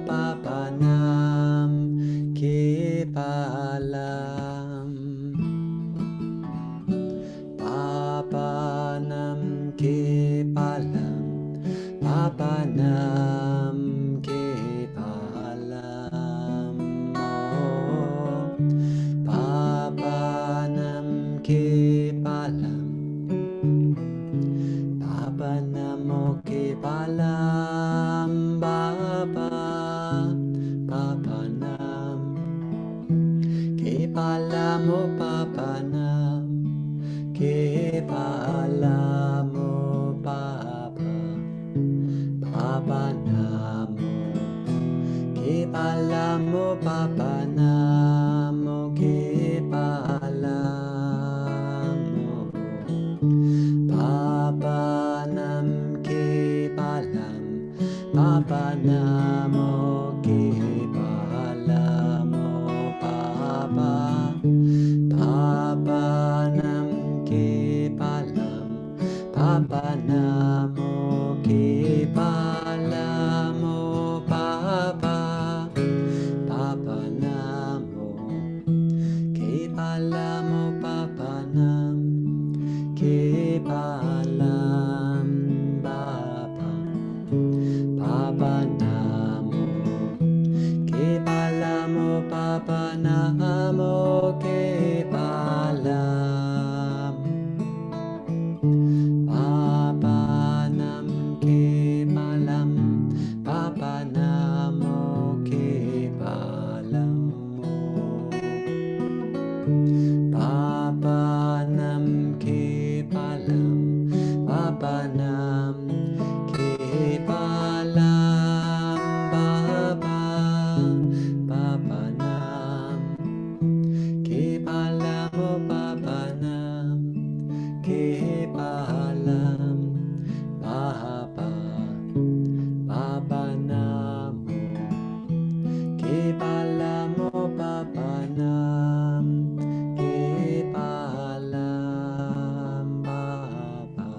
papanam kepalam papanam kepalam papanam kepalam oh papanam kepalam papanamo kepalam baba papanam kepalamo papanam kepalamo papa papanamo kepalamo papanamo kepalamo papanam kepalam papanamo kepalamo papa papanam kepalam papanamo kepalamo papa papanamo kepalamo papanam kepalam baba papanamo kepalamo papanamo kepalam papanam kepalam papanamo kepalam papanam kepalam papanam kepalam baba papanam kepalam papanam kepalam baba papanam kepalam papanam kepalam baba.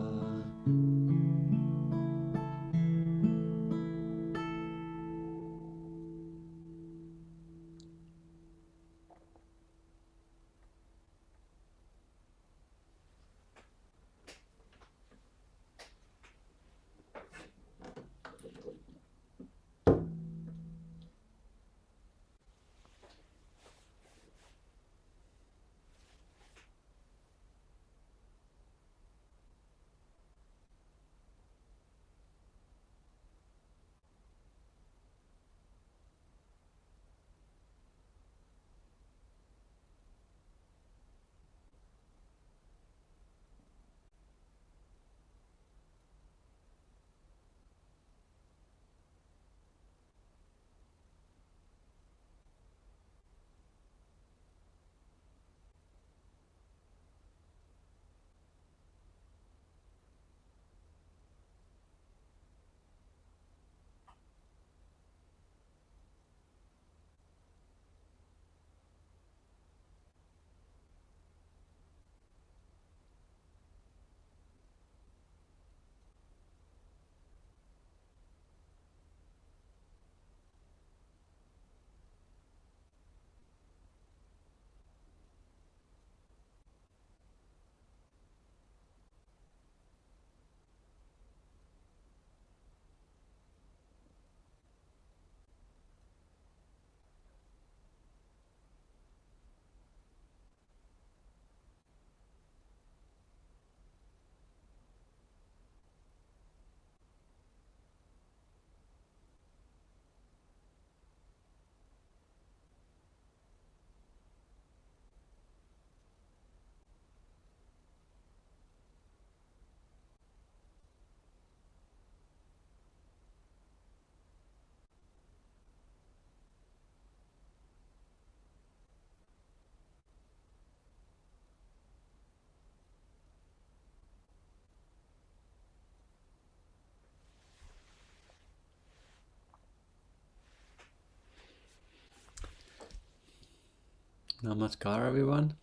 Namaskar, everyone.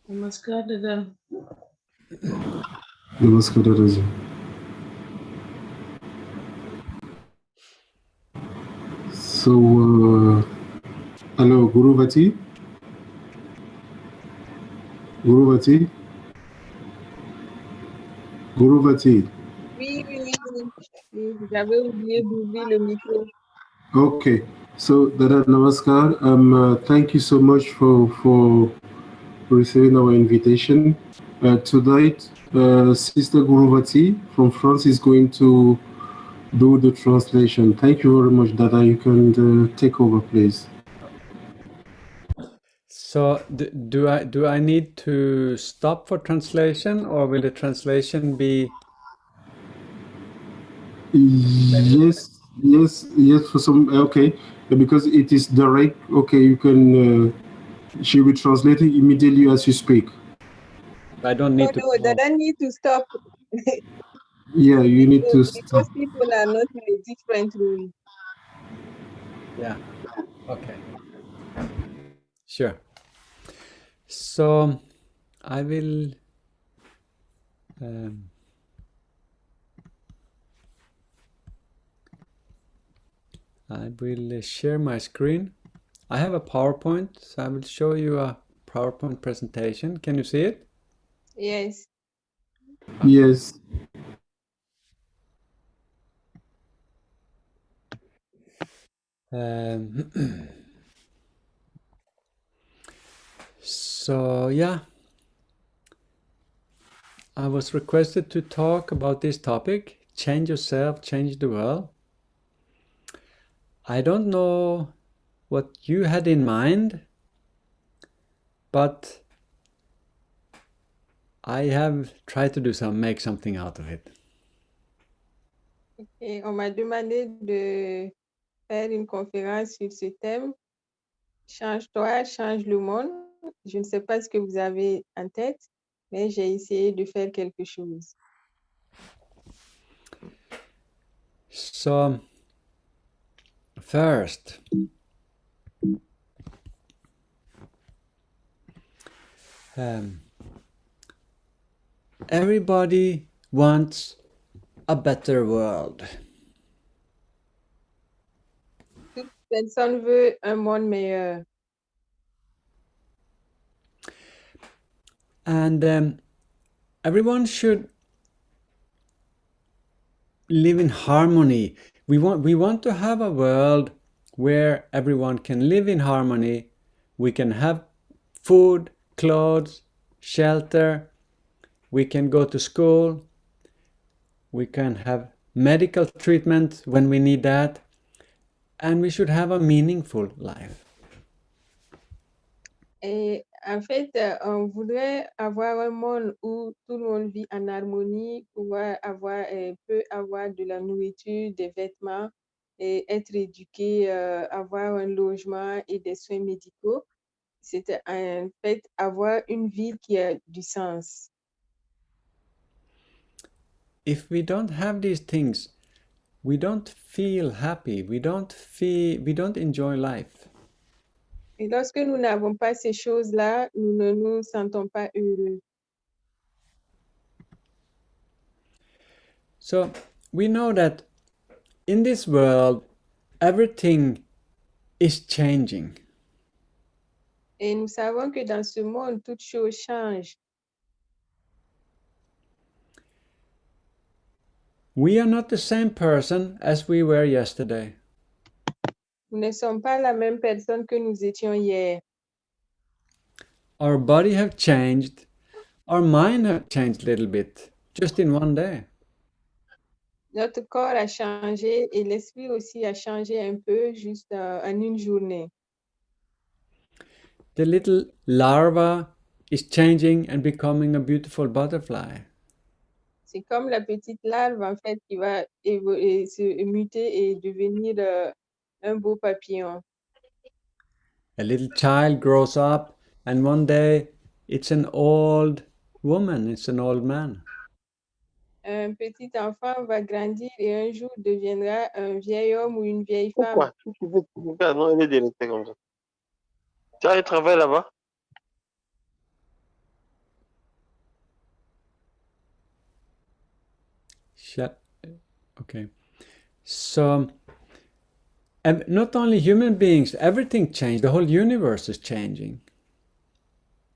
Namaskar, Dada. Namaskar, Dadaji. Hello, Guruvati. Guruvati. Guruvati. Oui, oui, oui, oui. J'avais oublié d'ouvrir le micro. Okay. So, Dada Namaskar. Thank you so much for receiving our invitation. Tonight, Sister Guruvati from France is going to do the translation. Thank you very much, Dada. You can take over, please. So do I need to stop for translation, or will the translation be? Yes. For some, okay, because it is direct. Okay, you can. She will translate it immediately as you speak. I don't No, need to no, pause. that I need to stop Yeah, you need to because stop. people are not in a different room. Yeah. Okay. Sure. So I will. Um, I will share my screen. I have a PowerPoint, so I will show you a PowerPoint presentation. Can you see it? Yes. Okay. Yes. So yeah, I was requested to talk about this topic: change yourself, change the world. I don't know what you had in mind, but I have tried to make something out of it. Et on m'a demandé de faire une conférence sur ce thème. Change-toi, change le monde. Je ne sais pas ce que vous avez en tête, mais j'ai essayé de faire quelque chose. So first, um, everybody wants a better world. Toute personne veut un monde meilleur. And everyone should live in harmony. We want to have a world where everyone can live in harmony. We can have food, clothes, shelter. We can go to school. We can have medical treatment when we need that. And we should have a meaningful life. Et en fait, on voudrait avoir un monde où tout le monde vit en harmonie, pouvoir avoir, peut avoir de la nourriture, des vêtements, et être éduqué, avoir un logement et des soins médicaux. C'est en fait avoir une vie qui a du sens. If we don't have these things, we don't feel happy. We don't enjoy life. Et lorsque nous n'avons pas ces choses-là, nous ne nous sentons pas heureux. So we know that in this world, everything is changing. Et nous savons que dans ce monde, toutes choses changent. We are not the same person as we were yesterday. Nous ne sommes pas la même personne que nous étions hier. Our body have changed. Our mind have changed a little bit, just in one day. Notre corps a changé et l'esprit aussi a changé un peu juste en une journée. The little larva is changing and becoming a beautiful butterfly. C'est comme la petite larve en fait qui va se muter et devenir un beau papillon. A little child grows up, and one day it's an old woman, it's an old man. Un petit enfant va grandir et un jour deviendra un vieil homme ou une vieille femme. Pourquoi? Si tu veux, regarde, non, elle est délaissée comme ça. Tu as un travail là-bas? Okay. So And not only human beings, everything changed. The whole universe is changing.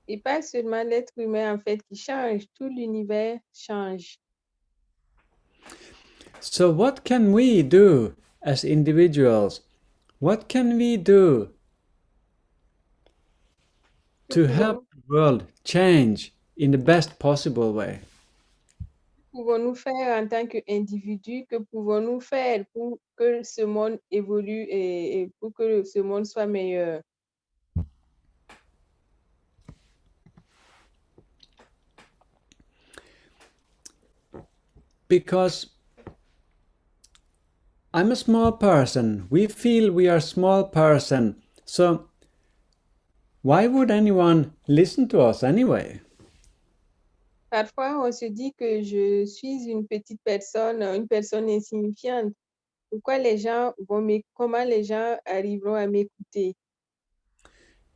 Et pas seulement l'être humain, en fait, qui change, tout l'univers change. So what can we do as individuals? What can we do to help the world change in the best possible way? Pouvons-nous faire en tant qu'individus? Que pouvons-nous faire pour que ce monde évolue et pour que ce monde soit meilleur? Because I'm a small person. We feel we are a small person. So why would anyone listen to us anyway? Parfois, on se dit que je suis une petite personne, une personne insignifiante. Pourquoi les gens comment les gens arriveront à m'écouter?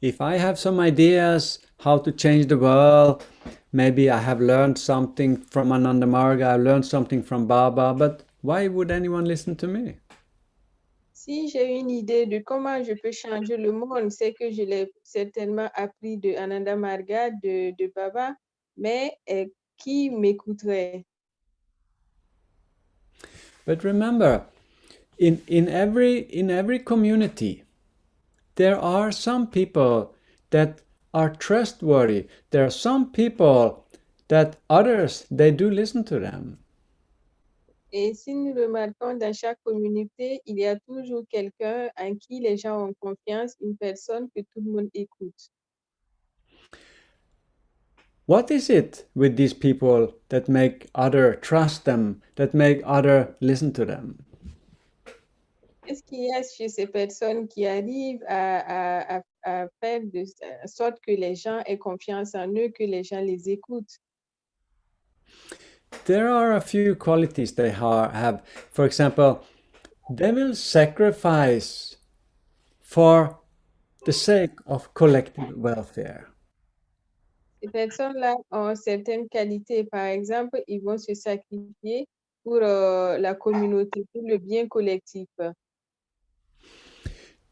If I have some ideas how to change the world, maybe I have learned something from Ananda Marga, I've learned something from Baba, but why would anyone listen to me? Si j'ai une idée de comment je peux changer le monde, c'est que je l'ai certainement appris de Ananda Marga, de Baba, mais qui m'écouterait? But remember, in every community, there are some people that are trustworthy. There are some people that others, they do listen to them. Et si nous remarquons dans chaque communauté, il y a toujours quelqu'un en qui les gens ont confiance, une personne que tout le monde écoute. What is it with these people that make other trust them, that make other listen to them? Qu'est-ce qu'il y a chez ces personnes qui arrivent à faire de sorte que les gens aient confiance en eux, que les gens les écoutent? There are a few qualities they have. For example, they will sacrifice for the sake of collective welfare. Ces personnes-là ont certaines qualités. Par exemple, ils vont se sacrifier pour la communauté, pour le bien collectif.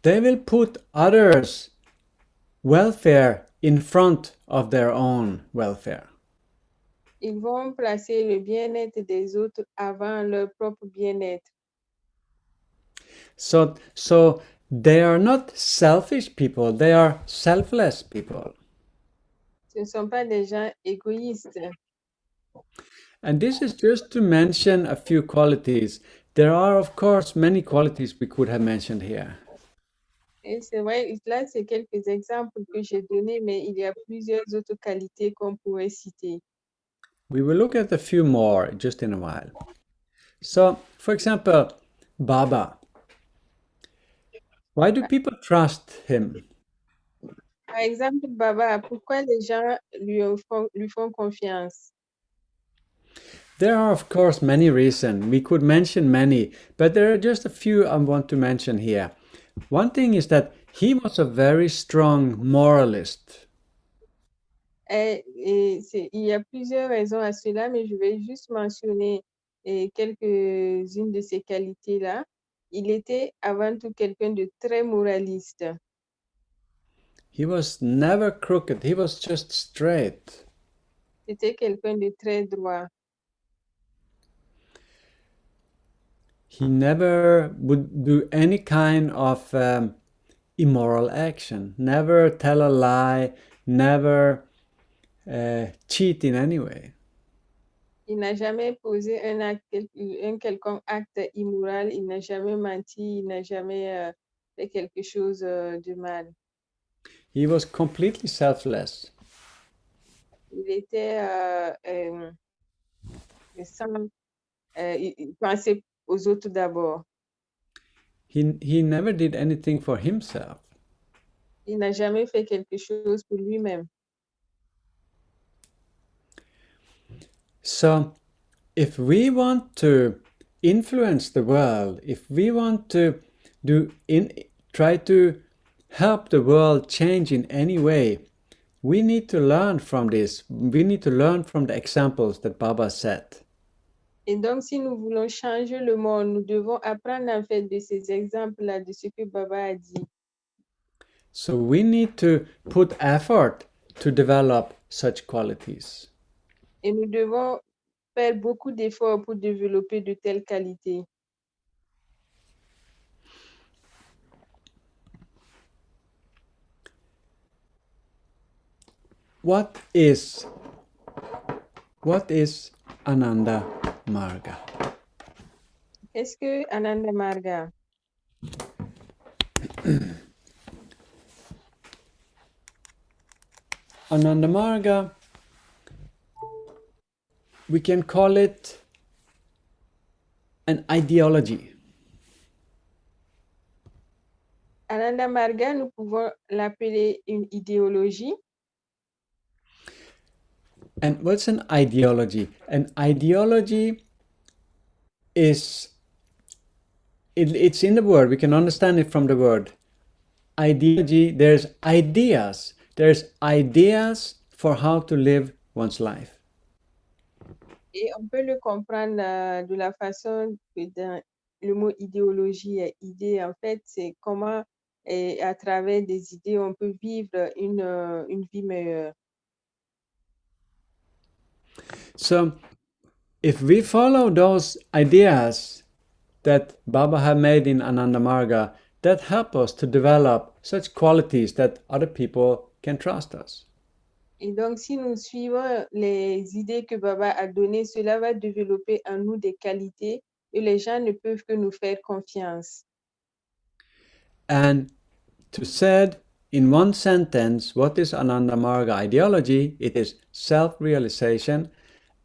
They will put others' welfare in front of their own welfare. Ils vont placer le bien-être des autres avant leur propre bien-être. So they are not selfish people, they are selfless people. Ce ne sont pas des gens égoïstes. And this is just to mention a few qualities. There are, of course, many qualities we could have mentioned here. Et c'est vrai, là, c'est quelques exemples que j'ai donnés, mais il y a plusieurs autres qualités qu'on pourrait citer. We will look at a few more just in a while. So, for example, Baba. Why do people trust him? Par exemple, Baba, pourquoi les gens lui font confiance? There are, of course, many reasons. We could mention many, but there are just a few I want to mention here. One thing is that he was a very strong moralist. Il y a plusieurs raisons à cela, mais je vais juste mentionner quelques-unes de ces qualités-là. Il était avant tout quelqu'un de très moraliste. He was never crooked, he was just straight. C'était quelqu'un de très droit. He never would do any kind of immoral action, never tell a lie, never cheat in any way. Il n'a jamais posé un quelconque acte immoral, il n'a jamais menti, il n'a jamais fait quelque chose de mal. He was completely selfless. Il était il pensait aux autres d'abord. He never did anything for himself. Il n'a jamais fait quelque chose pour lui-même. So, if we want to influence the world, if we want to try to help the world change in any way, we need to learn from this. We need to learn from the examples that Baba set. Et donc, si nous voulons changer le monde, nous devons apprendre en fait de ces exemples-là, de ce que Baba a dit. So we need to put effort to develop such qualities. Et nous devons faire beaucoup d'efforts pour développer de telles qualités. What is Ananda Marga? Qu'est-ce que Ananda Marga? Ananda Marga, we can call it an ideology. Ananda Marga, nous pouvons l'appeler une idéologie. And what's an ideology? An ideology is, it's in the word, we can understand it from the word. Ideology, there's ideas for how to live one's life. Et on peut le comprendre de la façon que dans le mot idéologie est idée, en fait, c'est comment à travers des idées, on peut vivre une vie meilleure. So if we follow those ideas that Baba have made in Ananda Marga, that help us to develop such qualities that other people can trust us. Et donc, si nous suivons les idées que Baba a données, cela va développer en nous des qualités et les gens ne peuvent que nous faire confiance. And to said in one sentence, what is Ananda Marga ideology? It is self-realization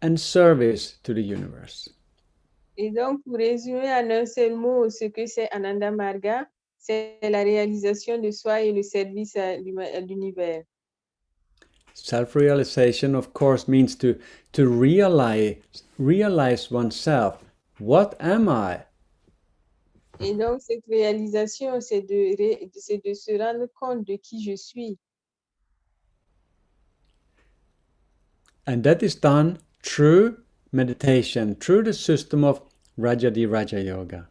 and service to the universe. Et donc, pour résumer en un seul mot ce que c'est Ananda Marga, c'est la réalisation de soi et le service à l'univers. Self-realization, of course, means to realize oneself. What am I? Et donc, cette réalisation, c'est de se rendre compte de qui je suis. And that is done through meditation, through the system of Rajadi Raja Yoga.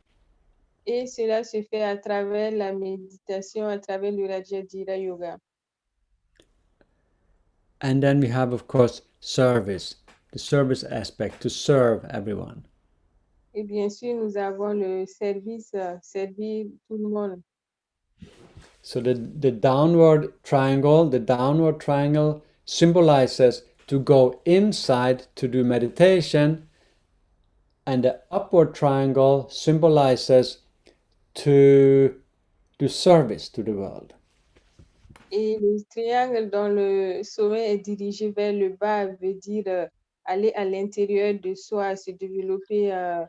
Et cela se fait à travers la méditation, à travers le Rajadira Yoga. And then we have, of course, service, the service aspect, to serve everyone. Et bien sûr, nous avons le service, servir tout le monde. So the downward triangle symbolizes to go inside to do meditation, and the upward triangle symbolizes to do service to the world. Et le triangle dont le sommet est dirigé vers le bas veut dire aller à l'intérieur de soi, se développer à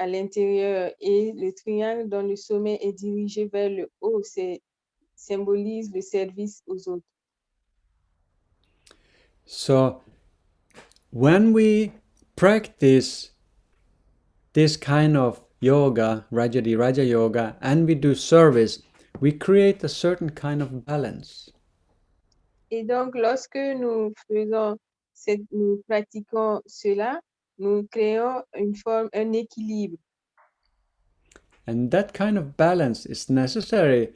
l'intérieur. Et le triangle dont le sommet est dirigé vers le haut, symbolise le service aux autres. So when we practice this kind of yoga, Rajadi Raja Yoga, and we do service, we create a certain kind of balance. Et donc, lorsque nous pratiquons cela, nous créons un équilibre. And that kind of balance is necessary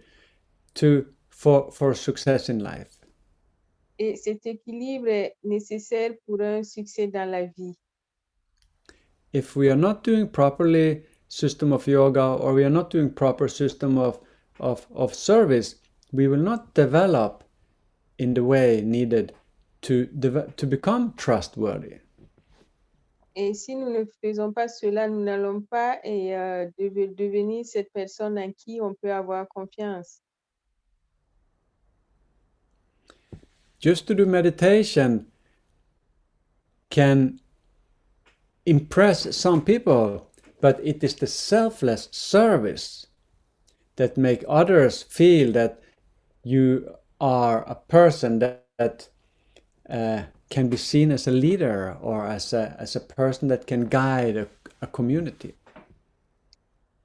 for success in life. Et cet équilibre est nécessaire pour un succès dans la vie. If we are not doing properly system of yoga, or we are not doing proper system of service, we will not develop in the way needed to become trustworthy. Et si nous ne faisons pas cela, nous n'allons pas devenir cette personne en qui on peut avoir confiance. Just to do meditation can impress some people, but it is the selfless service that make others feel that you are a person that can be seen as a leader, or as a person that can guide a community.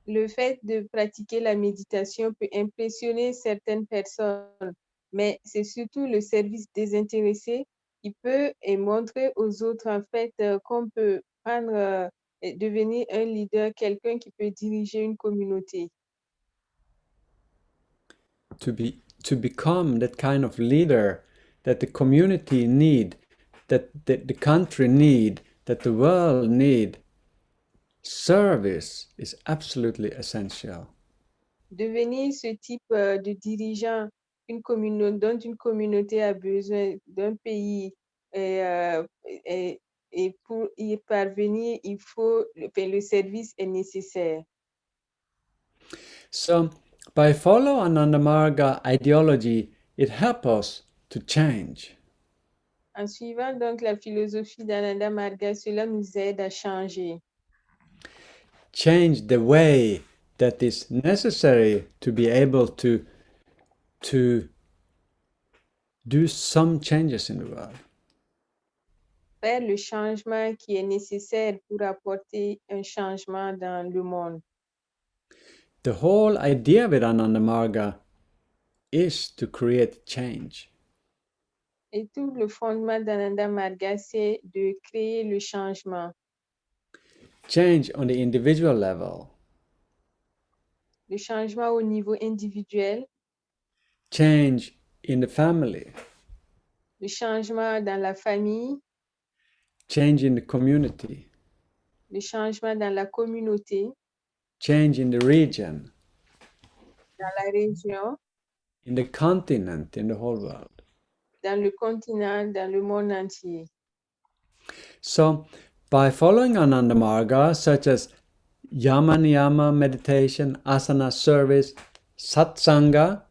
Le fait de pratiquer la méditation peut impressionner certaines personnes, mais c'est surtout le service désintéressé qui peut montrer aux autres en fait qu'on peut prendre devenir un leader, quelqu'un qui peut diriger une communauté. To become that kind of leader that the community need, that the country need, that the world need, service is absolutely essential. Devenir ce type de dirigeant dont une communauté a besoin, d'un pays, et pour y parvenir, le service est nécessaire. So by follow Ananda Marga ideology, it helps us to change. En suivant donc la philosophie d'Ananda Marga, cela nous aide à changer. Change the way that is necessary to be able to do some changes in the world. Faire le changement qui est nécessaire pour apporter un changement dans le monde. The whole idea with Ananda Marga is to create change. Et tout le fondement d'Ananda Marga, c'est de créer le changement. Change on the individual level. Le changement au niveau individuel, Change in the family. le changement dans la famille, Change in the community. le changement dans la communauté, Change in the region. dans la région, In the continent, in the whole world. dans le continent, dans le monde entier. So, by following Ananda Marga, such as Yama Niyama meditation, asana service, satsanga,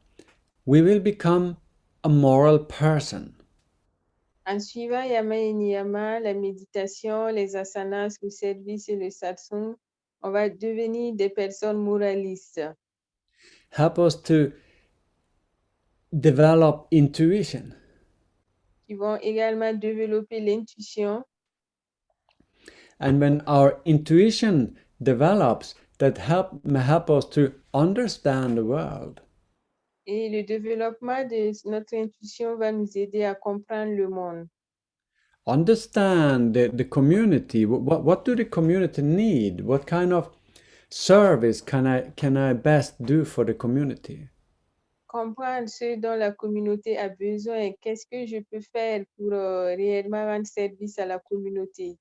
we will become a moral person. En suivant Yama et Niyama, la méditation, les asanas, le service et le satsang, on va devenir des personnes moralistes Help us to develop intuition. qui vont également développer l'intuition. And when our intuition develops, that help us to understand the world. Et le développement de notre intuition va nous aider à comprendre le monde. Understand the community. What do the community need? What kind of service can I best do for the community? Comprendre ce dont la communauté a besoin. Qu'est-ce que je peux faire pour réellement rendre service à la communauté?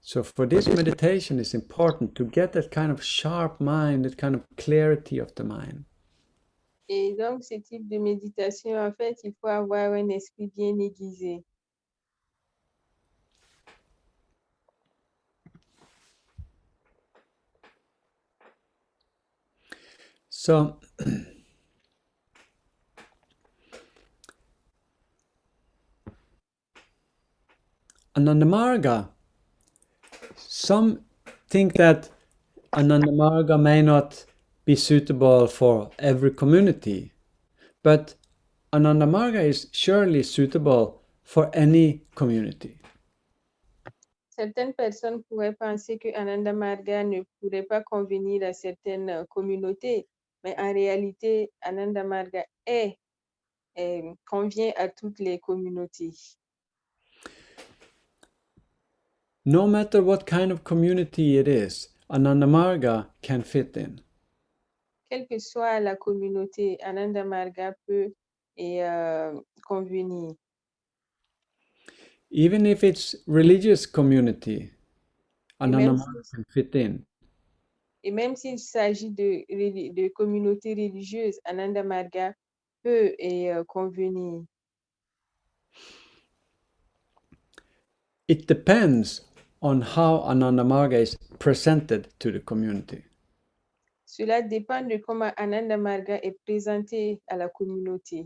So for this meditation, it's important to get that kind of sharp mind, that kind of clarity of the mind. Et donc, ce type de méditation, en fait, il faut avoir un esprit bien aiguisé. So Ananda Marga, some think that Ananda Marga may not be suitable for every community, but Ananda Marga is surely suitable for any community. Certaines personnes pourraient penser que Ananda Marga ne pourrait pas convenir à certaines communautés, mais en réalité, Ananda Marga convient à toutes les communautés. No matter what kind of community it is, Ananda Marga can fit in. Quelle que soit la communauté, Ananda Marga peut convenir. Even if it's religious community, Ananda même Marga can fit in. Et même s'il s'agit de communautés religieuses, Ananda Marga peut convenir. It depends on how Ananda Marga is presented to the community. Cela dépend de comment Ananda Marga est présenté à la communauté.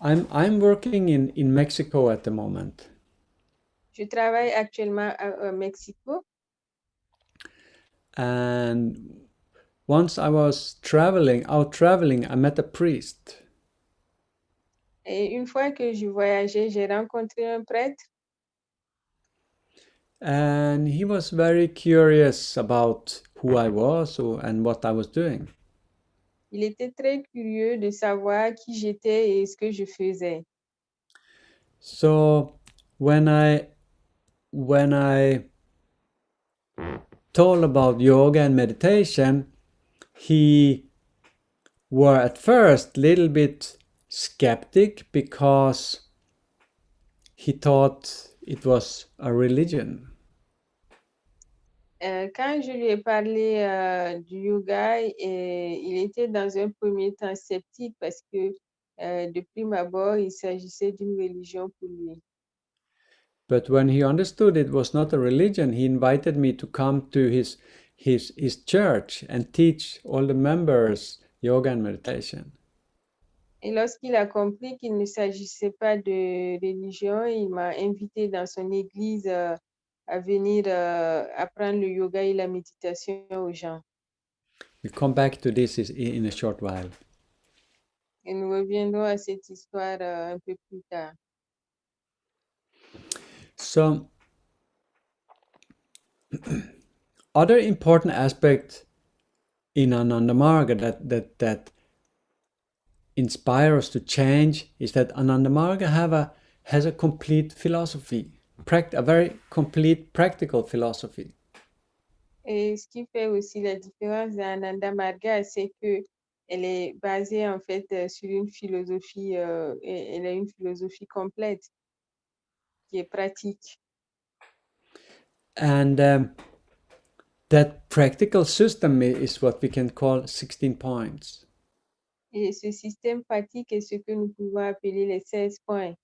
I'm working in Mexico at the moment. Je travaille actuellement au Mexico. And once I was out traveling, I met a priest. Et une fois que je voyageais, j'ai rencontré un prêtre. And he was very curious about who I was and what I was doing. Il était très curieux de savoir qui j'étais et ce que je faisais. So when I when I told about yoga and meditation, he were at first a little bit skeptic because he thought it was a religion. Quand je lui ai parlé du yoga, il était dans un premier temps sceptique parce que de prime abord, il s'agissait d'une religion pour lui. But when he understood it was not a religion, he invited me to come to his church and teach all the members yoga and meditation. Et lorsqu'il a compris qu'il ne s'agissait pas de religion, il m'a invité dans son église à venir apprendre le yoga et la méditation aux gens. We'll come back to this in a short while. Et nous reviendrons à cette histoire un peu plus tard. So, other important aspect in Ananda Marga that inspire us to change is that Ananda Marga has a complete philosophy, a very complete practical philosophy. Et ce qui fait aussi la différence d'Ananda Marga, c'est que elle est basée en fait sur une philosophie, elle a une philosophie complète qui est pratique. And that practical system is what we can call 16 points. Et ce système pratique est ce que nous pouvons appeler les 16 points.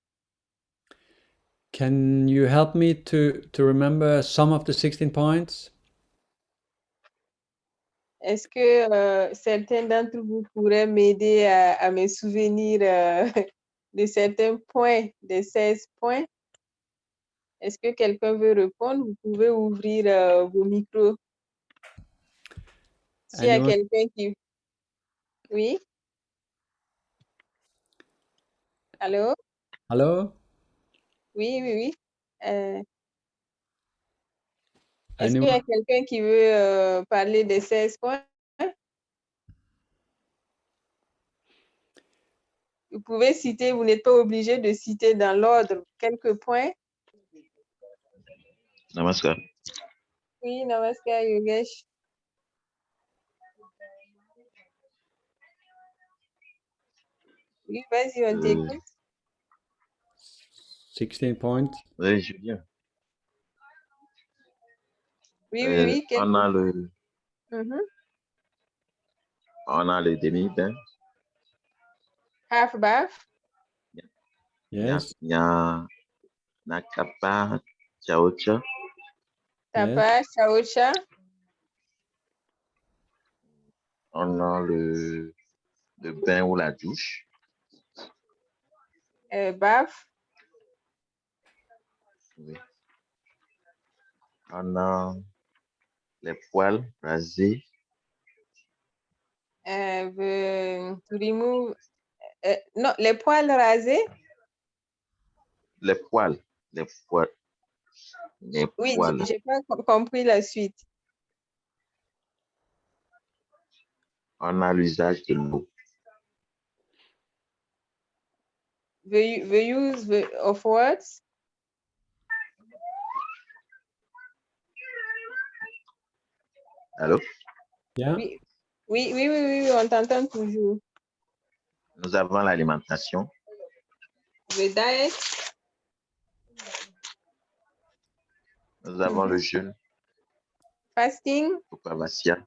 Can you help me to remember some of the 16 points? Est-ce que certains d'entre vous pourraient m'aider à me souvenir de certains points, des 16 points? Est-ce que quelqu'un veut répondre? Vous pouvez ouvrir vos micros. S'il y a Anyone? quelqu'un qui... Oui? Allô? Hello? Oui, oui, oui. Est-ce qu'il y a Anyone? quelqu'un qui veut parler des 16 points? Vous pouvez citer, vous n'êtes pas obligé de citer dans l'ordre quelques points. Namaskar. Oui, namaskar, Yogesh. Oui, vas-y, on t'écoute. 16 points. Oui, je viens. Oui, oui, oui. On a le, Mhm. on a le demi-bain. Half bath. Yes. Il y a Nakapa, Chaocha. Tapa, Shaocha. On a le bain ou la douche. Bath. Oui. On a les poils rasés. To remove... non, les poils rasés. Les poils. Les poils. Les Oui, poils. j'ai pas compris la suite. On a l'usage de l'eau. The use of words. Allô? Yeah. Oui, oui, oui, oui, oui, on t'entend toujours. Nous avons l'alimentation. The diet. Nous avons le jeûne. Fasting. Upavasya.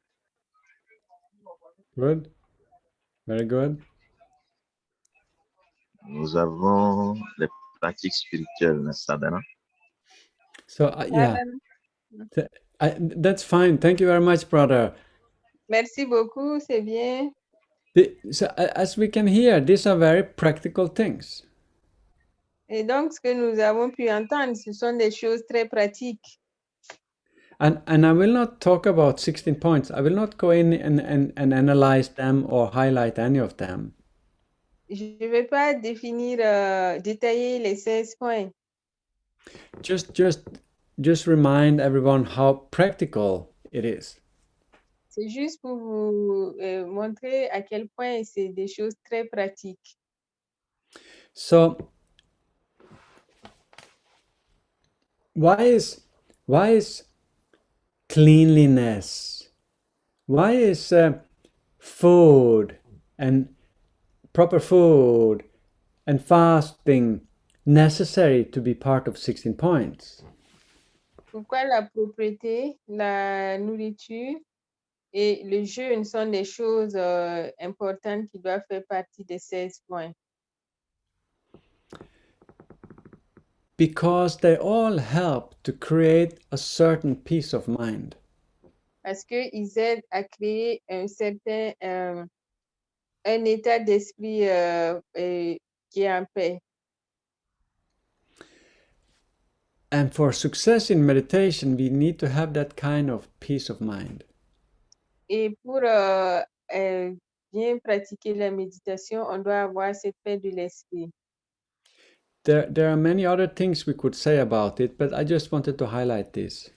Good. Very good. Nous avons les pratiques spirituelles, sadhana. So, yeah. That's fine. Thank you very much, brother. Merci beaucoup, c'est bien. So, as we can hear, these are very practical things. Et donc, ce que nous avons pu entendre, ce sont des choses très pratiques. And I will not talk about 16 points. I will not go in and analyze them or highlight any of them. Je ne vais pas définir, détailler les 16 points. Just remind everyone how practical it is. C'est juste pour vous montrer à quel point c'est des choses très pratiques. So, why is cleanliness, why is food and proper food and fasting necessary to be part of 16 points? Pourquoi la propreté, la nourriture et le jeûne sont des choses importantes qui doivent faire partie des 16 points? Because they all help to create a certain peace of mind. Parce qu'ils aident à créer un certain un état d'esprit qui est en paix. And for success in meditation, we need to have that kind of peace of mind. Et pour bien pratiquer la méditation, on doit avoir cette paix de l'esprit. There are many other things we could say about it, but I just wanted to highlight this.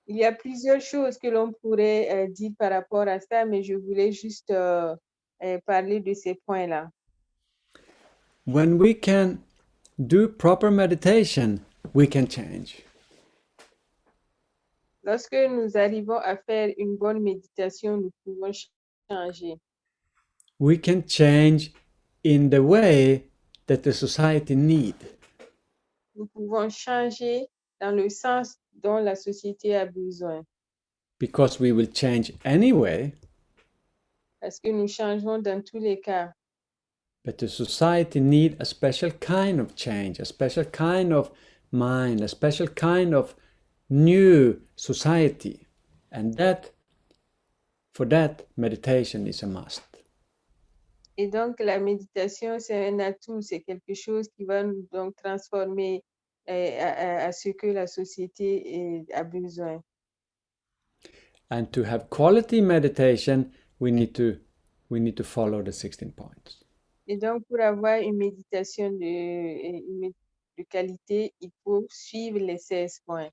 Il y a plusieurs choses que l'on pourrait dire par rapport à ça, mais je voulais juste parler de ces points-là. When we can do proper meditation, we can change. Lorsque nous arrivons à faire une bonne méditation, nous pouvons changer. We can change in the way that the society need. Nous pouvons changer dans le sens dont la société a besoin. Because we will change anyway, Parce que nous changerons dans tous les cas. but the society need a special kind of change, a special kind of mind, a special kind of new society. And for that, meditation is a must. Et donc, la méditation, c'est un atout, c'est quelque chose qui va nous donc transformer à ce que la société a besoin. And to have quality meditation, we need to follow the 16 points. Et donc, pour avoir une méditation de qualité, il faut suivre les 16 points.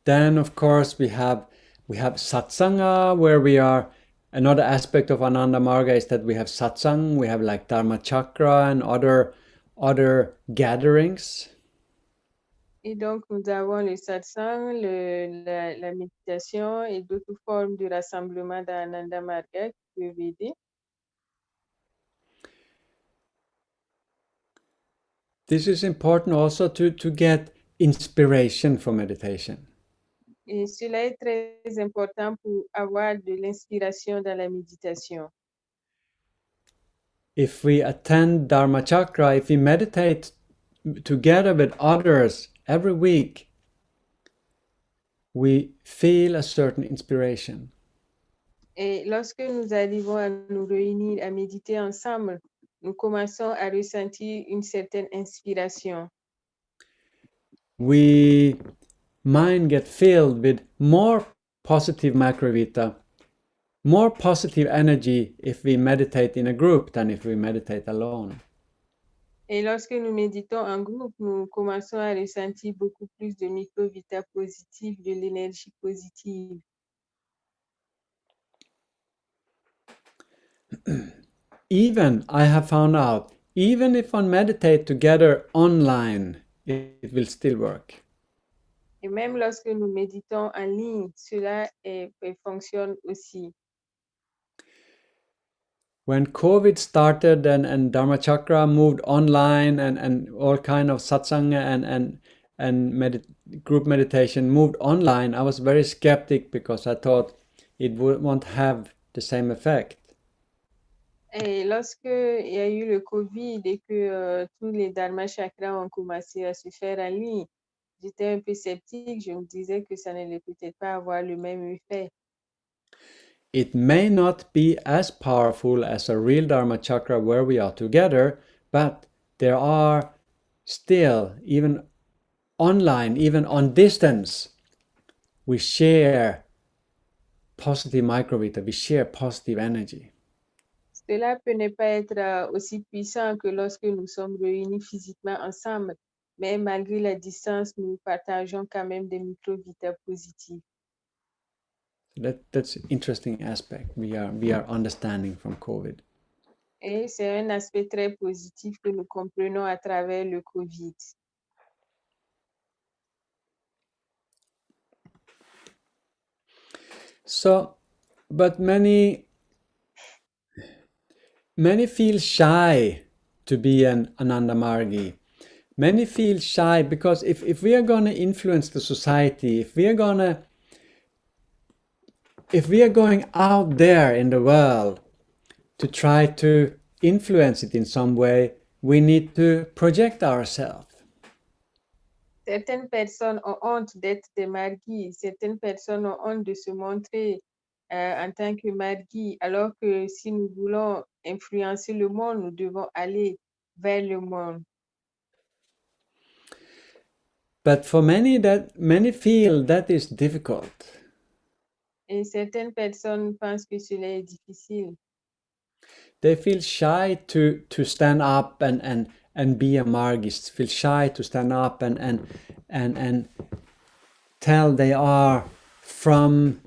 Then, of course, we have satsanga, where we are. Another aspect of Ananda Marga is that we have satsang, we have like Dharma Chakra and other gatherings. Et donc, nous avons le satsang, la méditation et d'autres formes de rassemblement dans Ananda Marga qui peuvent aider. This is important also to get inspiration for meditation. Et cela est très important pour avoir de l'inspiration dans la méditation. If we attend Dharma Chakra, if we meditate together with others every week, we feel a certain inspiration. Et lorsque nous arrivons à nous réunir, à méditer ensemble, nous commençons à ressentir une certaine inspiration. Mind get filled with more positive macrovita, more positive energy if we meditate in a group than if we meditate alone. Et lorsque nous méditons en groupe, nous commençons à ressentir beaucoup plus de microvita positive, de l'énergie positive. Even, I have found out, even if one meditate together online, it will still work. Et même lorsque nous méditons en ligne, cela fonctionne aussi. When COVID started and Dharma Chakra moved online and all kind of satsanga and group meditation moved online, I was very skeptic because I thought it won't have the same effect. Et lorsque il y a eu le Covid et que tous les Dharma chakras ont commencé à se faire en ligne, j'étais un peu sceptique. Je me disais que ça n'allait peut-être pas avoir le même effet. It may not be as powerful as a real Dharma Chakra where we are together, but there are still, even online, even on distance, we share positive microvita, we share positive energy. Cela peut ne pas être aussi puissant que lorsque nous sommes réunis physiquement ensemble, mais malgré la distance, nous partageons quand même des microvitas positifs. That's an interesting aspect we are understanding from COVID. Et c'est un aspect très positif que nous comprenons à travers le Covid. So, but many feel shy to be an Ananda Margi. Many feel shy because if we are going to influence the society, if we are going out there in the world to try to influence it in some way, we need to project ourselves. Certaines personnes ont honte d'être des marguis, certaines personnes ont honte de se montrer en tant que marguis, alors que si nous voulons influencer le monde, nous devons aller vers le monde. But for many feel that is difficult. Et certaines personnes pensent que cela est difficile. They feel shy to stand up and be a margist, feel shy to stand up and tell they are from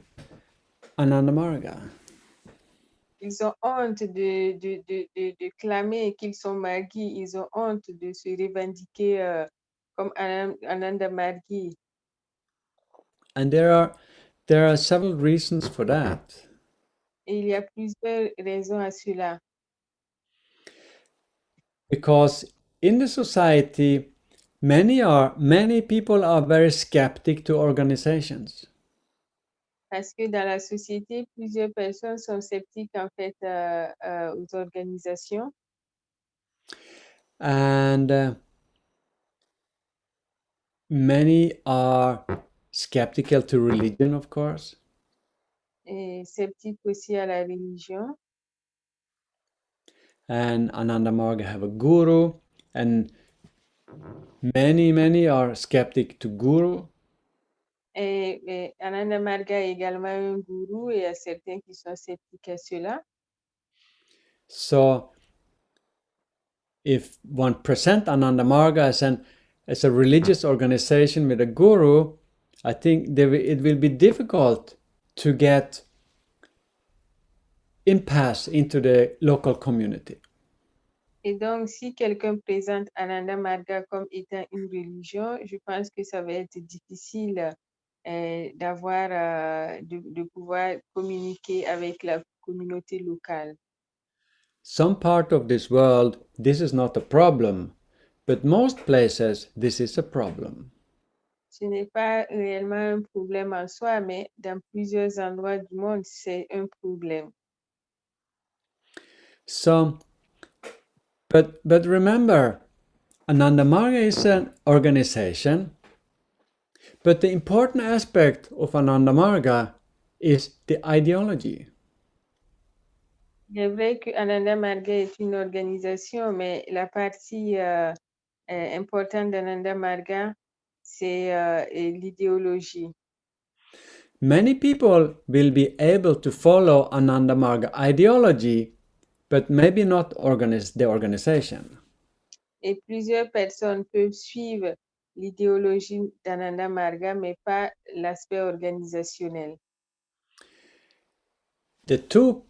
Ananda Marga. Ils ont honte de clamer qu'ils sont margis, ils ont honte de se revendiquer comme Ananda Margi. And there are several reasons for that. Et il y a plusieurs raisons à cela. Because in the society, many people are very skeptic to organizations. Parce que dans la société, plusieurs personnes sont sceptiques en fait aux organisations. And many are skeptical to religion, of course. Et sceptiques aussi à la religion. And Ananda Marga have a guru, and many are skeptic to guru. Et Ananda Marga a également un gourou et il y a certains qui sont sceptiques à cela. So if one present Ananda Marga as a religious organization with a guru, I think it will be difficult to get impasse into the local community. Et donc, si quelqu'un présente Ananda Marga comme étant une religion, je pense que ça va être difficile de pouvoir communiquer avec la communauté locale. Some part of this world, this is not a problem, but most places, this is a problem. Ce n'est pas réellement un problème en soi, mais dans plusieurs endroits du monde, c'est un problème. So, but remember, Ananda Marga is an organization, but the important aspect of Ananda Marga is the ideology. Il est vrai que Ananda Marga est une organisation, mais la partie importante d'Ananda Marga, c'est l'idéologie. Many people will be able to follow Ananda Marga ideology, but maybe not the organization. Et plusieurs personnes peuvent suivre l'idéologie d'Ananda Marga, mais pas l'aspect organisationnel. The two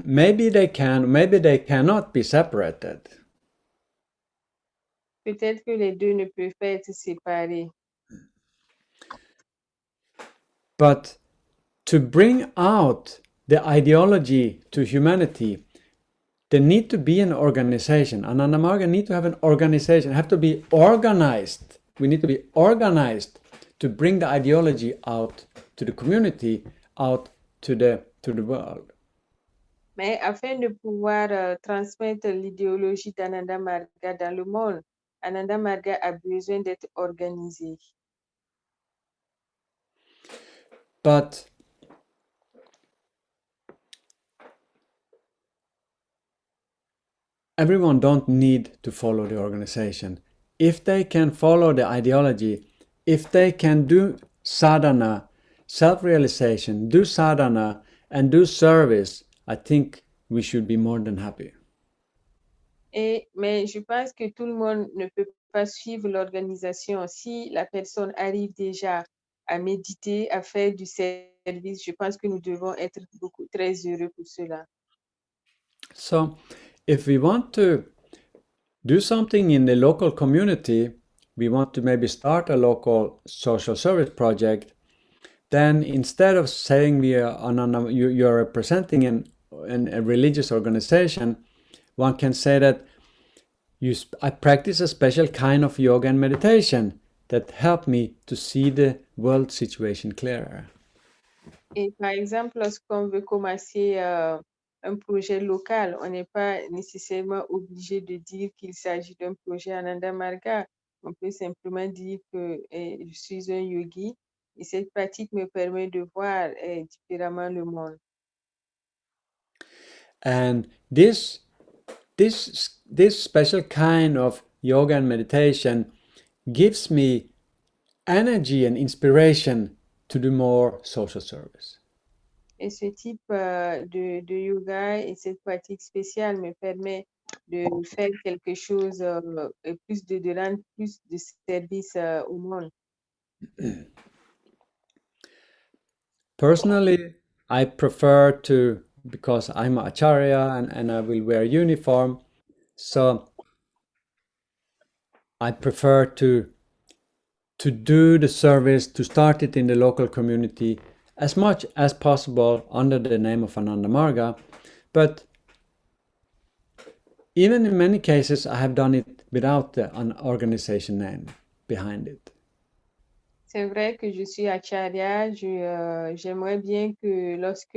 maybe they cannot be separated. Peut-être que les deux ne peuvent pas être séparés. But to bring out the ideology to humanity, there need to be an organization. Ananda Marga need to have an organization, have to be organized. We need to be organized to bring the ideology out to the community, out to the world. Mais afin de pouvoir transmettre l'idéologie d'Ananda Marga dans le monde, Ananda Marga a besoin d'être organisé. But everyone don't need to follow the organization. If they can follow the ideology, if they can do sadhana, self-realization, do sadhana, and do service, I think we should be more than happy. Mais je pense que tout le monde ne peut pas suivre l'organisation. Si la personne arrive déjà à méditer, à faire du service, je pense que nous devons être très heureux pour cela. So, if we want to do something in the local community, we want to maybe start a local social service project, then instead of saying you're representing a religious organization, one can say that I practice a special kind of yoga and meditation that help me to see the world situation clearer. Et par exemple, lorsqu'on veut commencer un projet local, on n'est pas nécessairement obligé de dire qu'il s'agit d'un projet Ananda Marga. On peut simplement dire que je suis un yogi et cette pratique me permet de voir différemment le monde. And this special kind of yoga and meditation gives me energy and inspiration to do more social service. Et ce type de yoga et cette pratique spéciale me permet de faire quelque chose, plus de rendre plus de service au monde. Personally, I prefer to, because I'm a acharya and I will wear uniform, so I prefer to do the service, to start it in the local community as much as possible under the name of Ananda Marga. But even in many cases, I have done it without an organization name behind it. C'est vrai que je suis acharya. J'aimerais bien que lorsque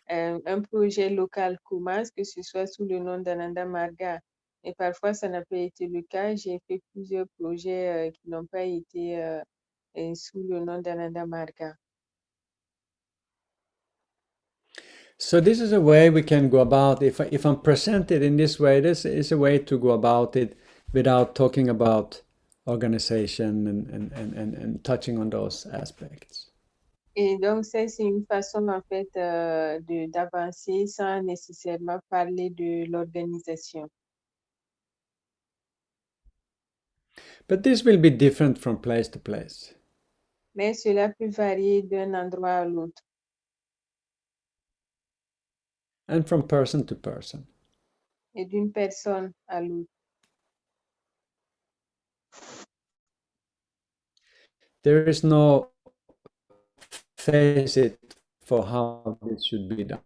un projet local commence, que ce soit sous le nom d'Ananda Marga. Et parfois, ça n'a pas été le cas. J'ai fait plusieurs projets qui n'ont pas été sous le nom d'Ananda Marga. So this is a way we can go about, if I'm presented in this way, this is a way to go about it without talking about organization and touching on those aspects. Et donc, c'est une façon, en fait, d'avancer sans nécessairement parler de l'organisation. But this will be different from place to place. Mais cela peut varier d'un endroit à l'autre. And from person to person. Et d'une personne à l'autre. There is no facet for how this should be done.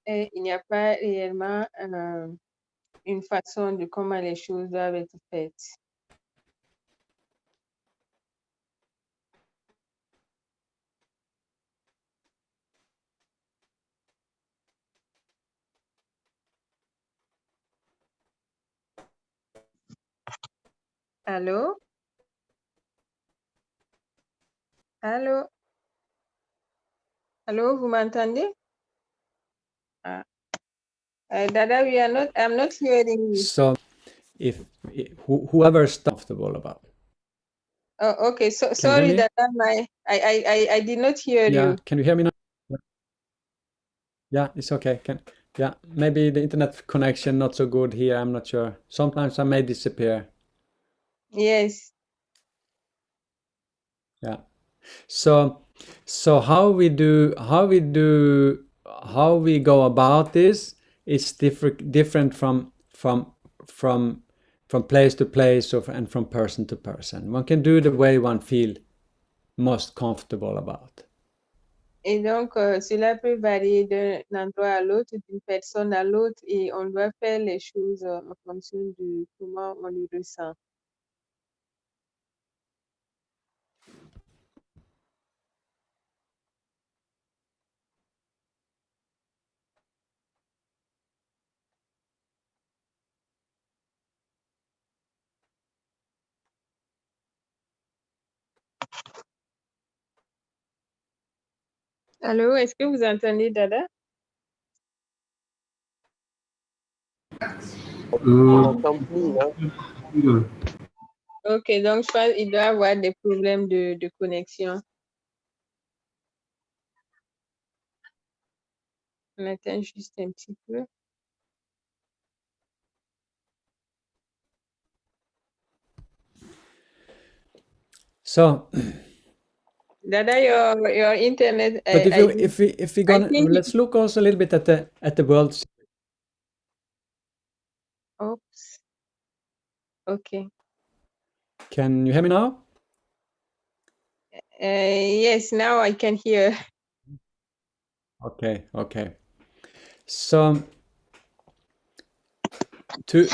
Et il n'y a pas réellement une façon de comment les choses doivent être faites. Allô? Allô? Allô, vous m'entendez? Ah. Dada, I'm not hearing you. So if whoever's comfortable about. Oh, okay. So Can you sorry, hear me? Dada, I did not hear Yeah, you. can you hear me now? Yeah, it's okay. Yeah, maybe the internet connection not so good here. I'm not sure. Sometimes I may disappear. Yes. Yeah. So how we go about this is different from place to place and from person to person. One can do the way one feel most comfortable about. Et donc, cela peut varier d'un endroit à l'autre, d'une personne à l'autre, et on doit faire les choses en fonction de comment on le ressent. Allô, est-ce que vous entendez Dada? On n'entend plus, hein. Ok, donc je pense qu'il doit y avoir des problèmes de connexion. On attend juste un petit peu. So, Dada, your internet. but if we gonna think let's look also a little bit at the world. Oops. Okay. Can you hear me now? Yes, now I can hear. Okay, okay. So to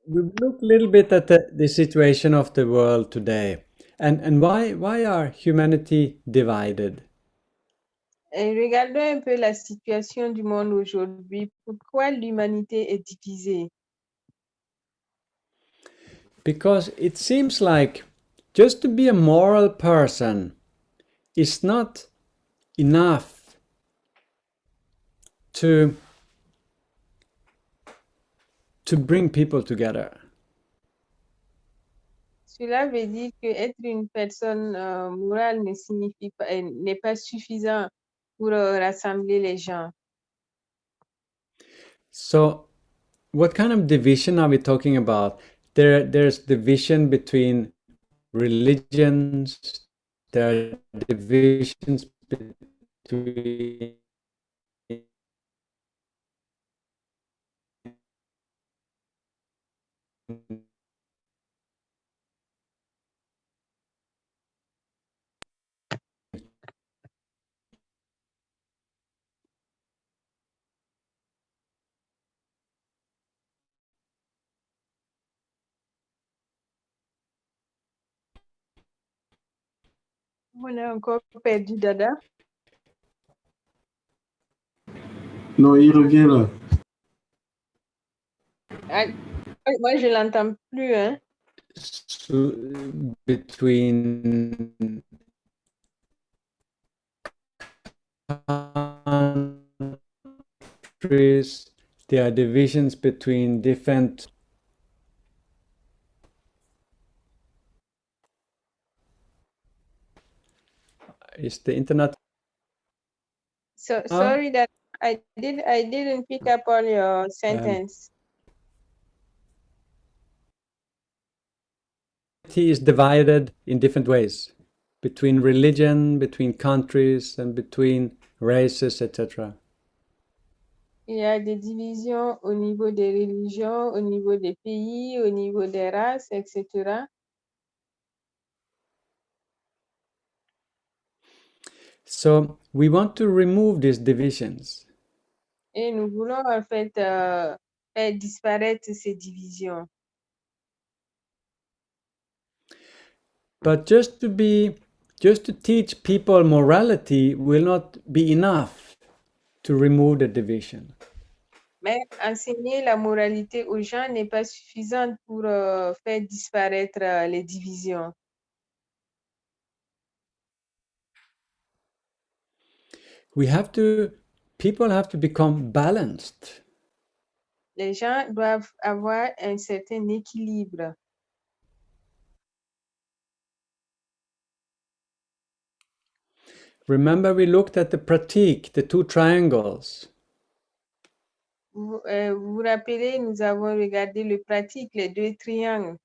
we look a little bit at the situation of the world today, and why are humanity divided? Regardons un peu la situation du monde aujourd'hui. Pourquoi l'humanité est divisée? Because it seems like just to be a moral person is not enough to bring people together. Cela veut dire que être une personne morale n'est pas suffisant pour rassembler les gens. So what kind of division are we talking about? There's division between religions, there are divisions between On a encore perdu Dada. Non, il revient là. Ah, moi, je l'entends plus, hein. between countries, there are divisions between different. Is the internet? So, sorry that I didn't pick up on your sentence. Humanity is divided in different ways between religion, between countries, and between races, etc. Il y a des divisions au niveau des religions, au niveau des pays, au niveau des races, etc. So we want to remove these divisions. Et nous voulons en fait faire disparaître ces divisions. But just to teach people morality will not be enough to remove the division. Mais enseigner la moralité aux gens n'est pas suffisant pour faire disparaître les divisions. People have to become balanced. Les gens doivent avoir un certain équilibre. Remember we looked at the pratik, the two triangles. Vous vous rappelez, nous avons regardé le pratique, les deux triangles.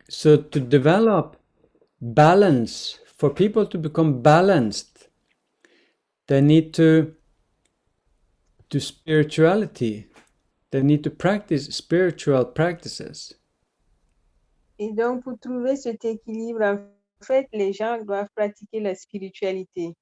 So to develop balance, for people to become balanced, they need to do spirituality. They need to practice spiritual practices. Et donc, pour trouver cet équilibre, en fait, les gens doivent pratiquer la spiritualité.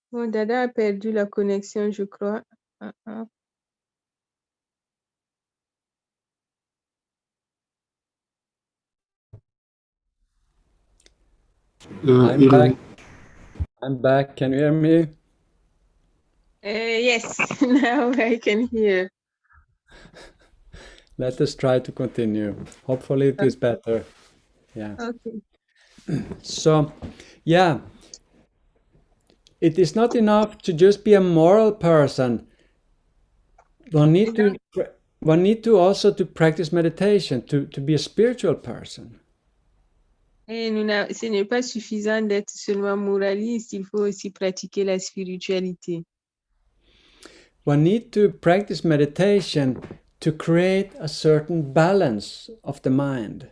Bon, Dada a perdu la connexion, je crois. I'm back. I'm back. Can you hear me? Yes, now I can hear. Let us try to continue. Hopefully it is better. Yeah. Okay. So, yeah, it is not enough to just be a moral person. One need to also to practice meditation to be a spiritual person. Et ce n'est pas suffisant d'être seulement moraliste, il faut aussi pratiquer la spiritualité. One need to practice meditation to create a certain balance of the mind.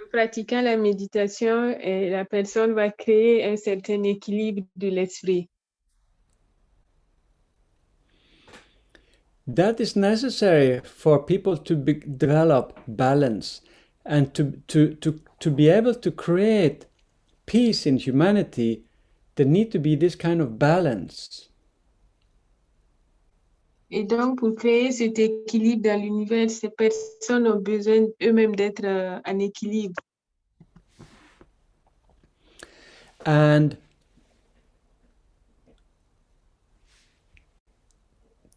En pratiquant la méditation, la personne va créer un certain équilibre de l'esprit. That is necessary for people to develop balance and to be able to create peace in humanity. There need to be this kind of balance. Et donc, pour créer cet équilibre dans l'univers, ces personnes ont besoin eux-mêmes d'être en équilibre. And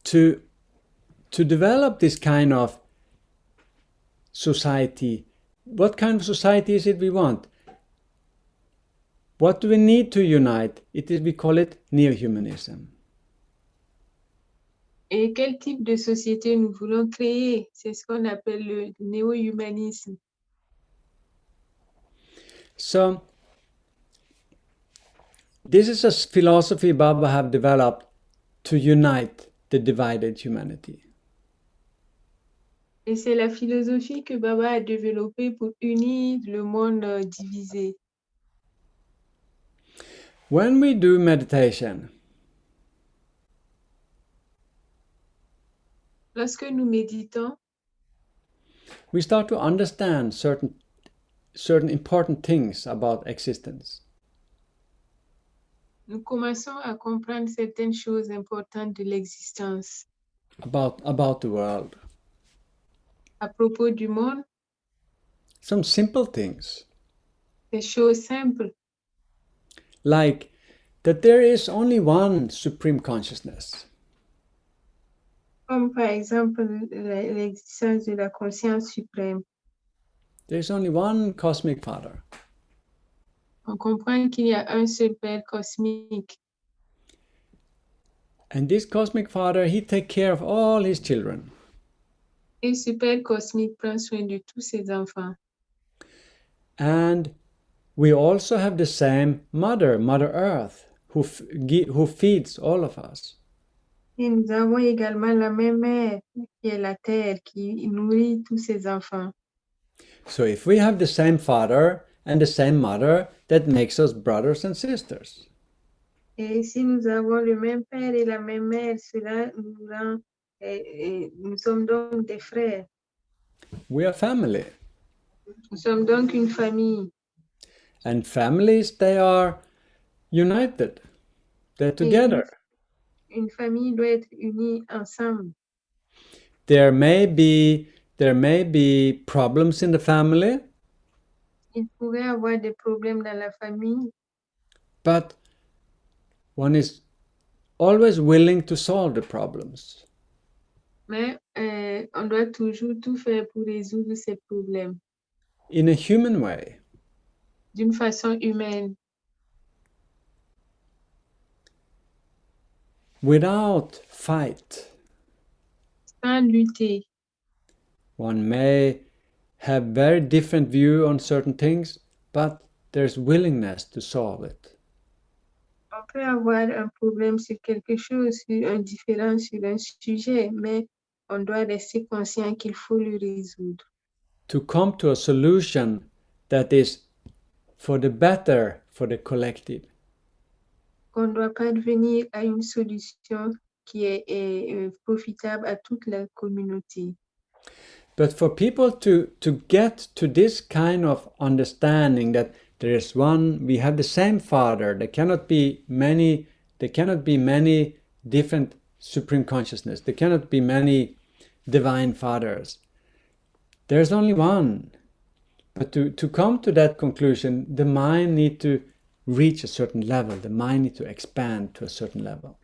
to develop this kind of society, what kind of society is it we want? What do we need to unite? We call it neo-humanism. Et quel type de société nous voulons créer? C'est ce qu'on appelle le néo-humanisme. So, this is a philosophy Baba have developed to unite the divided humanity. Et c'est la philosophie que Baba a développée pour unir le monde divisé. When we do meditation, Lorsque nous méditons, we start to understand certain important things about existence. nous commençons à comprendre certaines choses importantes de l'existence. About the world. À propos du monde, Some simple things. des choses simples. Like that there is only one supreme consciousness. Comme par exemple l'existence de la conscience suprême. There is only one cosmic father. On comprend qu'il y a un seul Père cosmique. And this cosmic father, he takes care of all his children. Et ce Père cosmique prend soin de tous ses enfants. And we also have the same Mother Earth, who feeds all of us. Et nous avons également la même mère, qui est la terre, qui nourrit tous ses enfants. So if we have the same father and the same mother, that makes us brothers and sisters. Et si nous avons le même père et la même mère, cela nous rend, nous sommes donc des frères. We are family. Nous sommes donc une famille. And families, they are united. They're together. Une famille doit être unie ensemble. There may be problems in the family. Il pourrait y avoir des problèmes dans la famille. But one is always willing to solve the problems. Mais on doit toujours tout faire pour résoudre ces problèmes. In a human way. D'une façon humaine. Without fight. Sans lutter. One may have very different view on certain things, but there's willingness to solve it. On peut avoir un problème sur quelque chose, un différent sur un sujet, mais on doit rester conscient qu'il faut le résoudre. To come to a solution that is for the better for the collective. On doit parvenir à une solution qui est profitable à toute la communauté. But for people to get to this kind of understanding that there is one, we have the same Father, there cannot be many different supreme consciousness, there cannot be many divine fathers. There's only one. But to come to that conclusion, the mind needs to reach a certain level, the mind needs to expand to a certain level.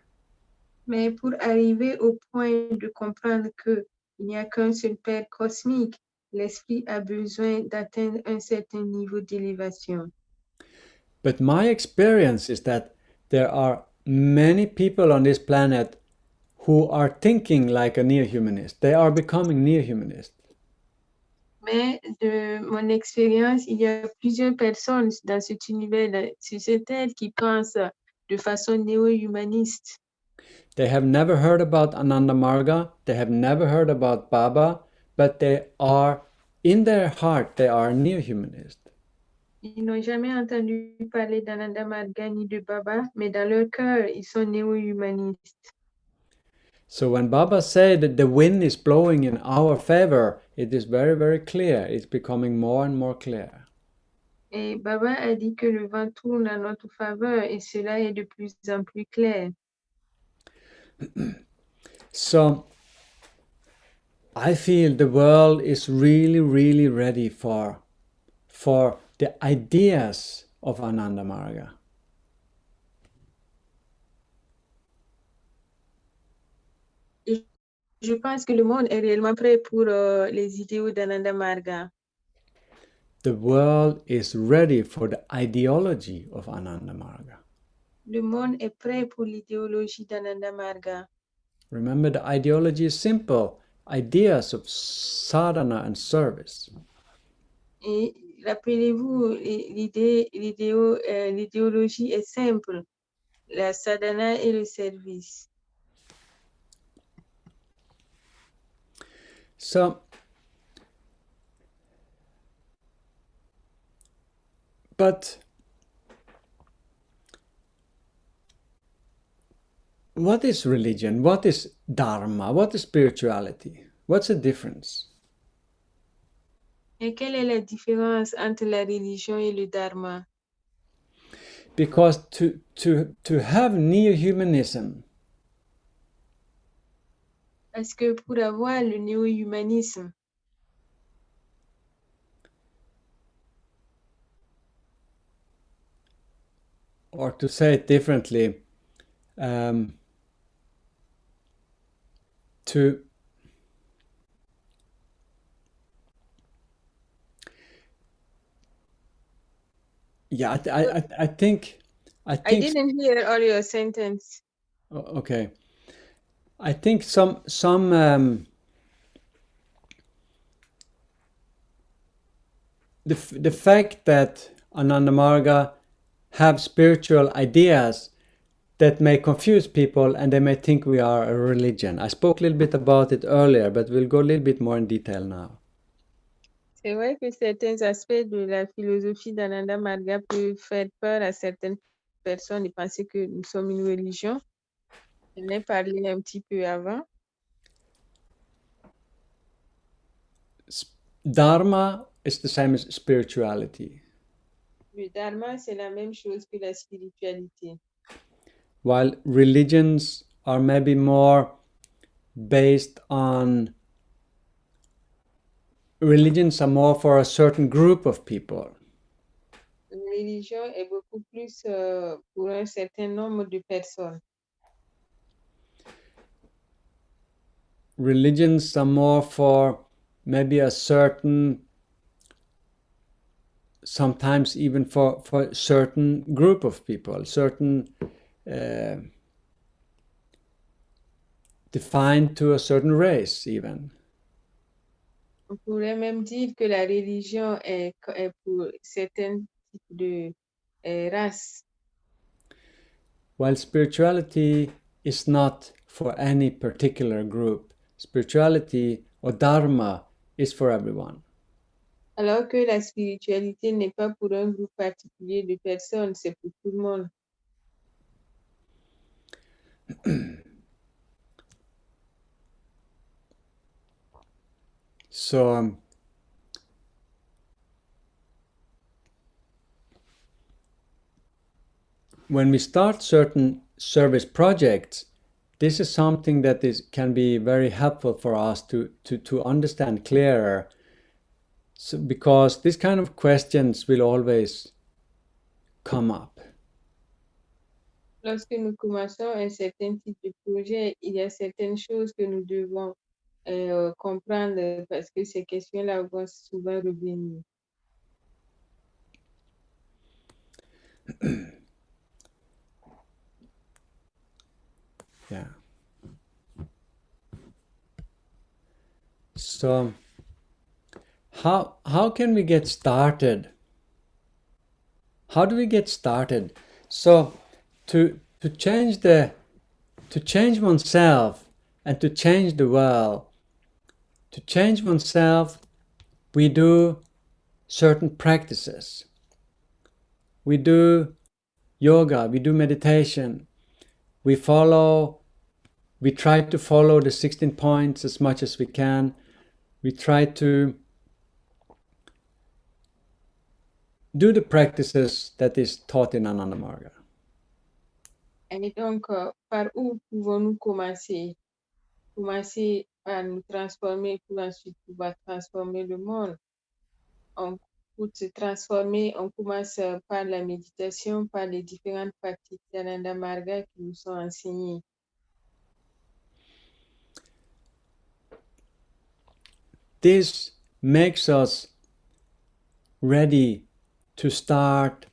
Mais pour arriver au point de comprendre qu'il n'y a qu'un seul Père cosmique, l'esprit a besoin d'atteindre un certain niveau d'élévation. But my experience is that there are many people on this planet who are thinking like a neo-humanist. They are becoming neo-humanist. Mais de mon expérience, il y a plusieurs personnes dans cet univers, sur cette terre, qui pensent de façon néo-humaniste. They have never heard about Ananda Marga, they have never heard about Baba, but they are, in their heart, they are neo-humanist. Ils n'ont jamais entendu parler d'Ananda Marga ni de Baba, mais dans leur cœur, ils sont néo-humanistes. So when Baba said that the wind is blowing in our favor, it is very, very clear. It's becoming more and more clear. Et Baba a dit que le vent tourne en notre faveur et cela est de plus en plus clair. So I feel the world is really, really ready for the ideas of Ananda Marga. Et je pense que le monde est réellement prêt pour les idéaux d'Ananda Marga. The world is ready for the ideology of Ananda Marga. Le monde est prêt pour l'idéologie d'Ananda Marga. Remember, the ideology is simple. Ideas of sadhana and service. Et rappelez-vous, l'idéologie est simple, la sadhana et le service. So, but what is religion? What is dharma? What is spirituality? What's the difference? Et quelle est la différence entre la religion et le dharma? Because to have neo-humanism, Parce que pour avoir le néo-humanisme, or to say it differently, to yeah, I think I didn't hear all your sentence. Okay, I think some the fact that Ananda Marga have spiritual ideas that may confuse people and they may think we are a religion. I spoke a little bit about it earlier, but we'll go a little bit more in detail now. C'est vrai que certains aspects de la philosophie d'Ananda Marga peuvent faire peur à certaines personnes et penser que nous sommes une religion. J'en ai parlé un petit peu avant. Dharma is the same as spirituality. Le dharma, c'est la même chose que la spiritualité. While religions are maybe more based on religions are more for a certain group of people. Une religion est beaucoup plus pour un certain nombre de personnes. Religions are more for maybe a certain, sometimes even for certain group of people, certain defined to a certain race even. On pourrait même dire que la religion est pour certains types de races. While spirituality is not for any particular group. Spirituality or dharma is for everyone. Alors que la spiritualité n'est pas pour un groupe particulier de personnes, c'est pour tout le monde. So when we start certain service projects, this is something that can be very helpful for us to understand clearer. So, because these kind of questions will always come up. Lorsque nous commençons un certain type de projet, il y a certaines choses que nous devons comprendre parce que ces questions-là vont souvent revenir. Yeah. So how can we get started? How do we get started? So to change oneself and to change the world, to change oneself, we do certain practices. We do yoga, we do meditation, we try to follow the 16 points as much as we can. We try to do the practices that is taught in Ananda Marga. Et donc, par où pouvons-nous commencer? Commencer par nous transformer pour ensuite pouvoir transformer le monde. Pour se transformer, on commence par la méditation, par les différentes pratiques d'Ananda Marga qui nous sont enseignées. This makes us ready to start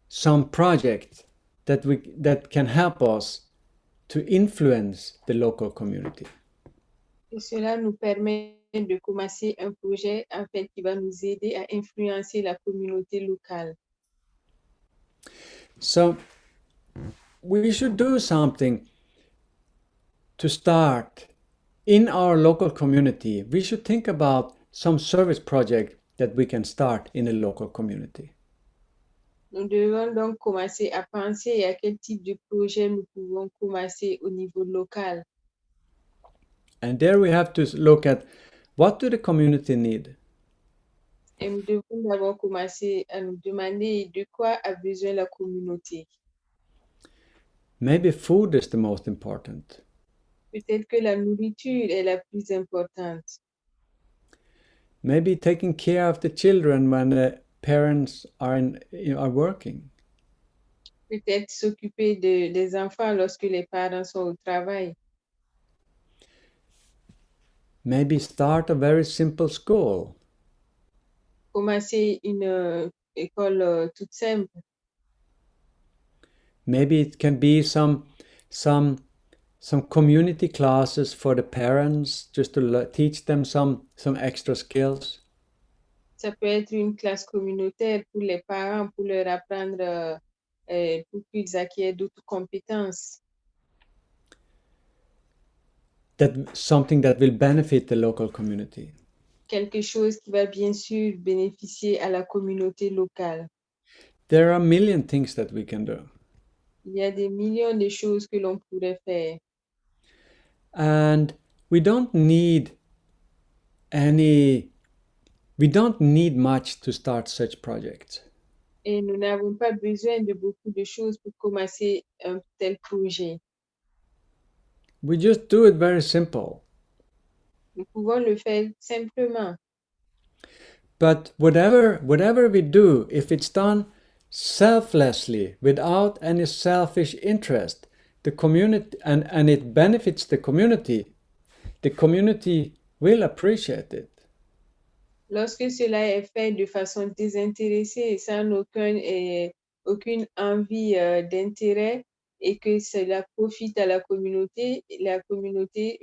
some project that can help us to influence the local community. Et cela nous permet de commencer un projet en fait qui va nous aider à influencer la communauté locale. So we should do something to start in our local community. We should think about some service project that we can start in a local community. Nous devons donc commencer à penser à quel type de projet nous pouvons commencer au niveau local. And there we have to look at what do the community need? Et nous devons d'abord commencer à nous demander de quoi a besoin la communauté. Maybe food is the most important. Peut-être que la nourriture est la plus importante. Maybe taking care of the children when the parents are working. Peut-être s'occuper des enfants lorsque les parents sont au travail. Maybe start a very simple school. Commencer une école toute simple. Maybe it can be some community classes for the parents, just to teach them some extra skills. Ça peut être une classe communautaire pour les parents, pour leur apprendre, pour qu'ils acquièrent d'autres compétences. Something that will benefit the local community. Quelque chose qui va bien sûr bénéficier à la communauté locale. There are a million things that we can do. Il y a des millions de choses que l'on pourrait faire. And we don't need much to start such projects. Et nous n'avons pas besoin de beaucoup de choses pour commencer un tel projet. We just do it very simple. Nous pouvons le faire simplement. But whatever we do, if it's done selflessly, without any selfish interest, the community and it benefits the community will appreciate it. Lorsque cela est fait de façon désintéressée, sans aucune envie d'intérêt et que cela profite à la communauté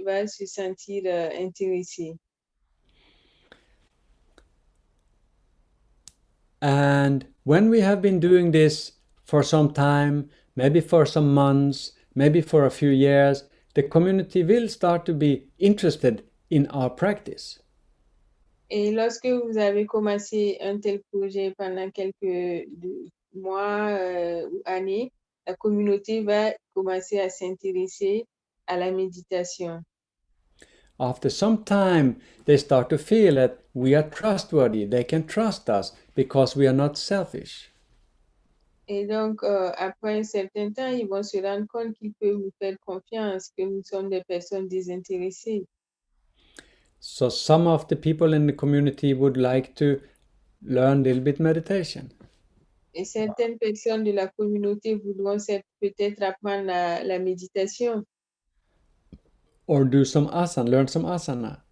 va se sentir intéressée. And when we have been doing this for some time, maybe for some months, maybe for a few years, the community will start to be interested in our practice. Et lorsque vous avez commencé un tel projet pendant quelques mois ou années, la communauté va commencer à s'intéresser à la méditation. After some time, they start to feel that we are trustworthy. They can trust us because we are not selfish. Et donc, après un certain temps, ils vont se rendre compte qu'ils peuvent nous faire confiance, que nous sommes des personnes désintéressées. So some of the people in the community would like to learn a little bit meditation. Et certaines personnes de la communauté voudront peut-être apprendre la méditation or do some asana, learn some asana.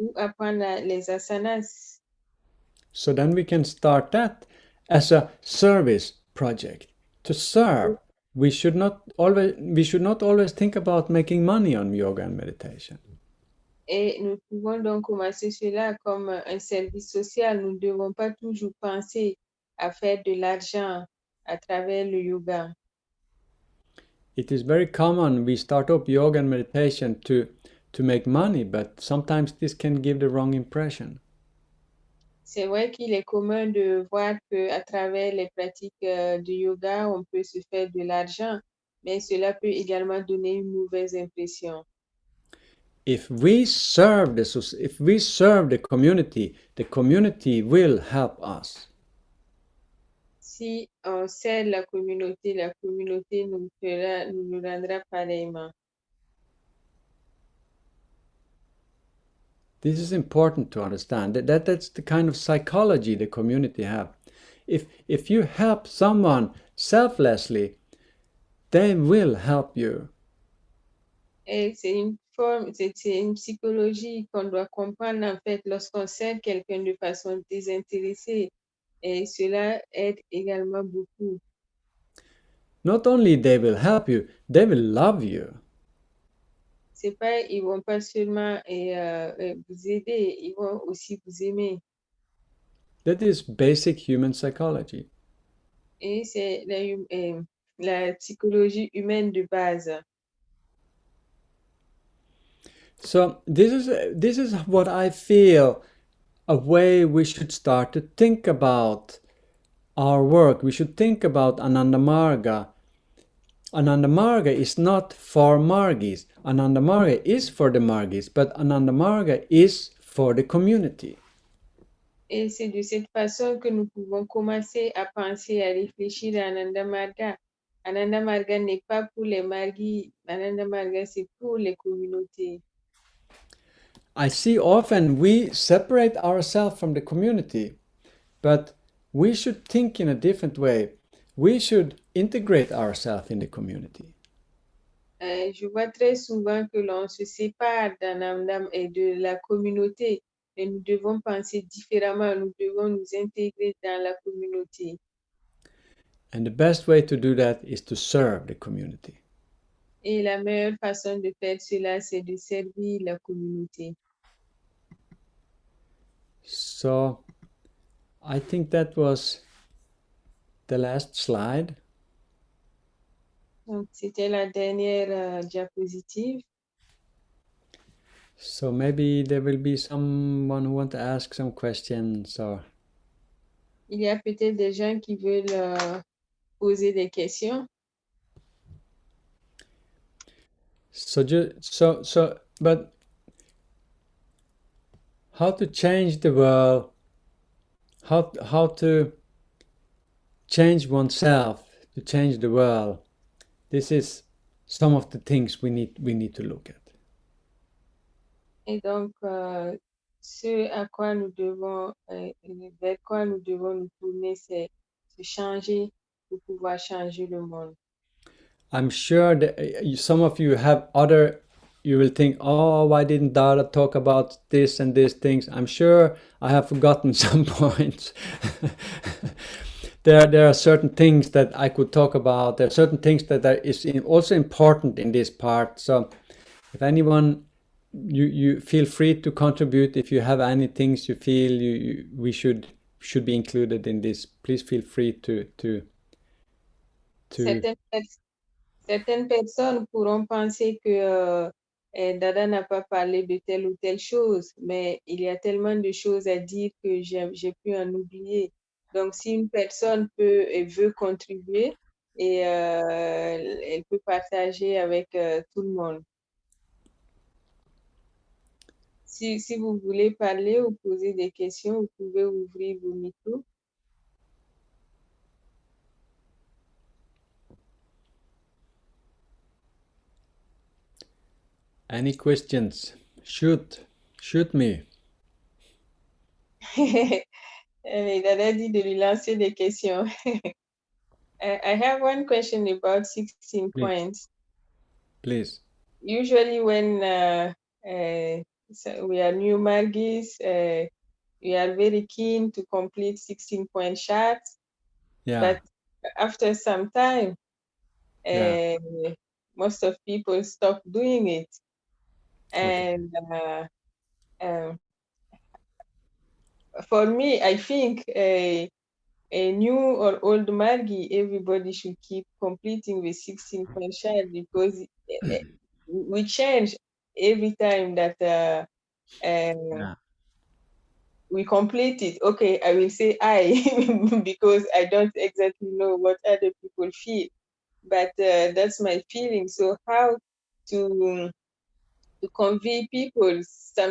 ou apprendre les asanas. So then we can start that as a service project to serve. We should not always think about making money on yoga and meditation. Et nous pouvons donc commencer cela comme un service social. Nous ne devons pas toujours penser à faire de l'argent à travers le yoga. It is very common we start up yoga and meditation to make money, but sometimes this can give the wrong impression. C'est vrai qu'il est commun de voir qu'à travers les pratiques du yoga, on peut se faire de l'argent, mais cela peut également donner une mauvaise impression. If we serve the community will help us. Si on sert la communauté nous rendra pareillement. This is important to understand. That's the kind of psychology the community have. If you help someone selflessly, they will help you. Et c'est une psychologie qu'on doit comprendre en fait lorsqu'on sert quelqu'un de façon désintéressée. Et cela aide également beaucoup. Not only they will help you, they will love you. C'est pas, ils vont pas seulement vous aider, ils vont aussi vous aimer. That is basic human psychology. Et c'est la psychologie humaine de base. So this is what I feel a way we should start to think about our work. We should think about Ananda Marga. Ananda Marga is not for Margis. Ananda Marga is for the Margis, but Ananda Marga is for the community. Et c'est de cette façon que nous pouvons commencer à penser, à réfléchir à Ananda Marga. Ananda Marga n'est pas pour les Margis, Ananda Marga c'est pour les communautés. I see often we separate ourselves from the community, but we should think in a different way. We should integrate ourselves in the community. Je vois très souvent que l'on se sépare d'Ananda et de la communauté, mais nous devons penser différemment, nous devons nous intégrer dans la communauté. And the best way to do that is to serve the community. Et la meilleure façon de faire cela, c'est de servir la communauté. So I think that was the last slide. Donc, c'était la dernière diapositive. So maybe there will be someone who wants to ask some questions or... Il y a peut-être des gens qui veulent poser des questions. But how to change the world, how to change oneself, to change the world, this is some of the things we need to look at. Et donc, ce à quoi nous devons, vers quoi nous devons nous tourner, c'est se changer pour pouvoir changer le monde. I'm sure that some of you have you will think, oh, why didn't Dada talk about this and these things? I'm sure I have forgotten some points. There are certain things that I could talk about. There are certain things that is also important in this part. So if anyone, you feel free to contribute. If you have any things you feel we should be included in this, please feel free to Certaines personnes pourront penser que Dada n'a pas parlé de telle ou telle chose, mais il y a tellement de choses à dire que j'ai pu en oublier. Donc, si une personne peut et veut contribuer, et elle peut partager avec tout le monde. Si vous voulez parler ou poser des questions, vous pouvez ouvrir vos micros. Any questions? Shoot me. Dada dit de lui lancer des questions. I have one question about 16 Please. points. Please. Usually when so we are new Margis, we are very keen to complete 16-point charts, Yeah. but after some time, Yeah. most of people stop doing it. Okay. And for me, I think a new or old Margi, everybody should keep completing the 16-point chart because we change every time that Yeah. we complete it. Okay, I will say I because I don't exactly know what other people feel, but that's my feeling. So how to convey people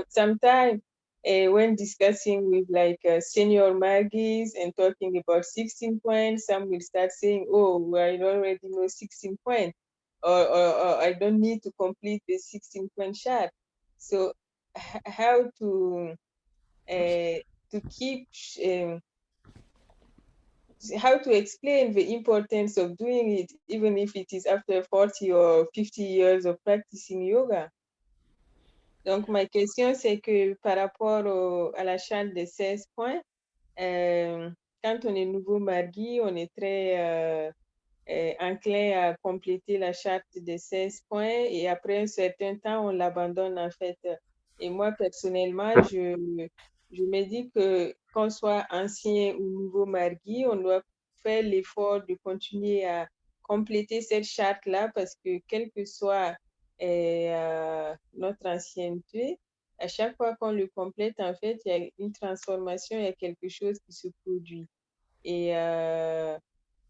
sometimes when discussing with like senior Maggies and talking about 16 points, some will start saying, oh, I already know 16 points, or I don't need to complete the 16-point chart. So how to keep how to explain the importance of doing it, even if it is after 40 or 50 years of practicing yoga. Donc, ma question, c'est que par rapport à la charte de 16 points, quand on est nouveau mardi, on est très enclin à compléter la charte de 16 points et après un certain temps, on l'abandonne en fait. Et moi, personnellement, je me dis que qu'on soit ancien ou nouveau mardi, on doit faire l'effort de continuer à compléter cette charte-là parce que quel que soit notre ancienneté, à chaque fois qu'on le complète, en fait, il y a une transformation, il y a quelque chose qui se produit. Et, euh,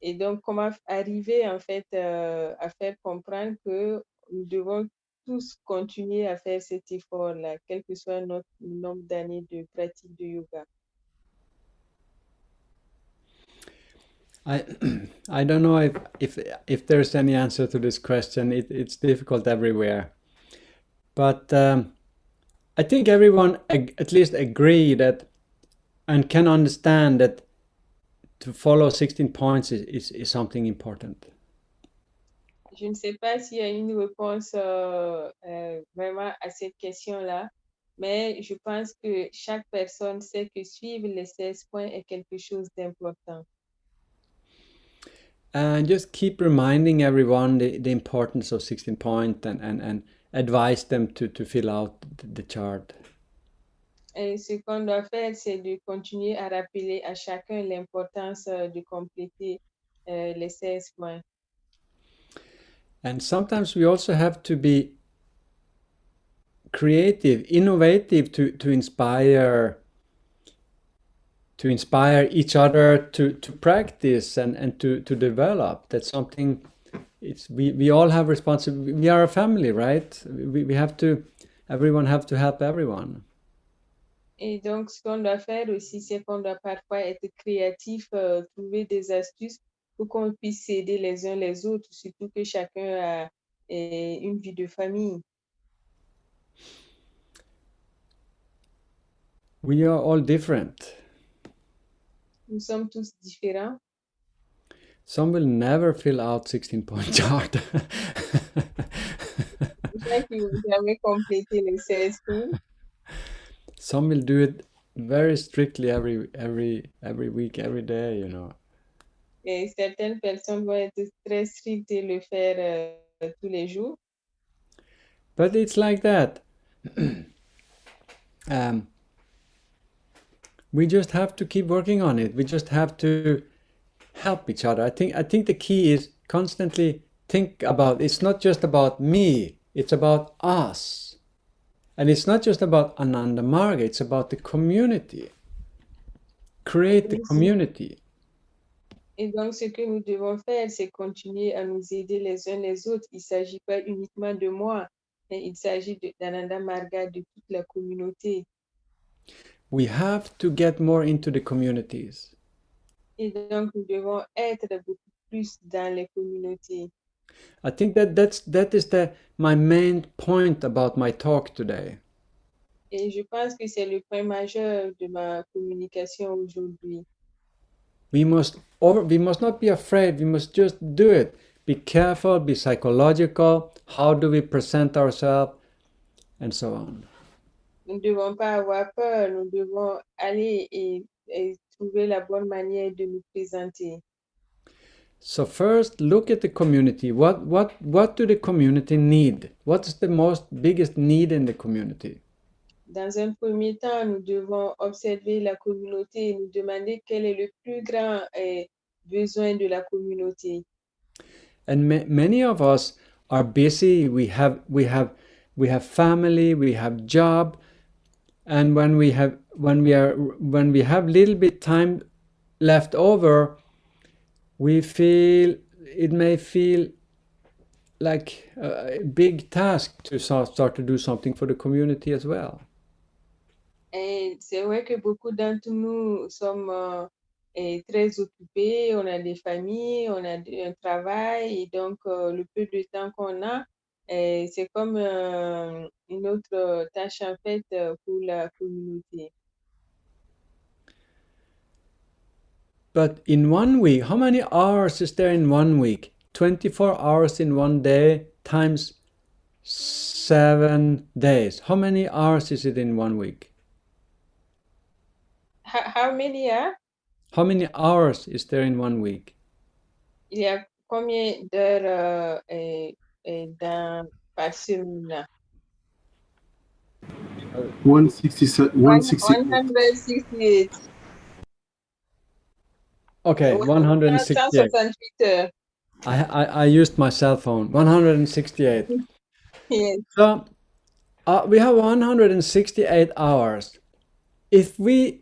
et donc, comment arriver en fait à faire comprendre que nous devons tous continuer à faire cet effort-là, quel que soit notre nombre d'années de pratique de yoga. I I don't know if there's any answer to this question. It's difficult everywhere, but I think everyone at least agree that and can understand that to follow 16 points is something important. Je ne sais pas s'il y a une réponse vraiment à cette question-là, mais je pense que chaque personne sait que suivre les 16 points est quelque chose d'important. And just keep reminding everyone the importance of 16 point and advise them to fill out the chart. Et ce qu'on doit faire, c'est de continuer à rappeler à chacun l'importance de compléter les 16 points. And sometimes we also have to be creative, innovative to inspire each other to practice and to develop. That's something we all have responsibility. We are a family, right? We have to, everyone have to help everyone. Et donc, ce qu'on doit faire aussi, c'est qu'on doit parfois être créatif, trouver des astuces pour qu'on puisse s'aider les uns les autres, surtout que chacun a une vie de famille. We are all different. Nous sommes tous différents. Some will never fill out 16-point chart. Il y en a qui vont jamais compléter les 16 points. Some will do it very strictly every week, every day, you know. Et certaines personnes vont être très strictes et le faire tous les jours. But it's like that. We just have to keep working on it. We just have to help each other. I think the key is constantly think about, it's not just about me, it's about us. And it's not just about Ananda Marga, it's about the community. Create the community. Et donc, ce que nous devons faire, c'est continuer à nous aider les uns les autres. Il ne s'agit pas uniquement de moi, mais il s'agit d'Ananda Marga, de toute la communauté. We have to get more into the communities. Et donc, nous devons être beaucoup plus dans les communautés. I think that is my main point about my talk today. Et je pense que c'est le point majeur de ma communication aujourd'hui. We must not be afraid. We must just do it. Be careful, be psychological. How do we present ourselves, and so on. Nous ne devons pas avoir peur, nous devons aller et trouver la bonne manière de nous présenter. So first, look at the community. What do the community need? What's the biggest need in the community? Dans un premier temps, nous devons observer la communauté et nous demander quel est le plus grand besoin de la communauté. And many of us are busy. We have family, we have job, and when we have little bit time left over, it may feel like a big task to start to do something for the community as well. Et c'est vrai que beaucoup d'entre nous sommes très occupés, on a des familles, on a un travail, et donc le peu de temps qu'on a, c'est comme une autre tâche en fait pour la communauté. But in 1 week, how many hours is there in 1 week? 24 hours in 1 day times 7 days. How many hours is it in 1 week? How many are? How many hours is there in 1 week? Il y a combien d'heures par semaine? 168. 168. Okay, 168. 168 heures. I used my cell phone. 168. Yes. So we have 168 hours. If we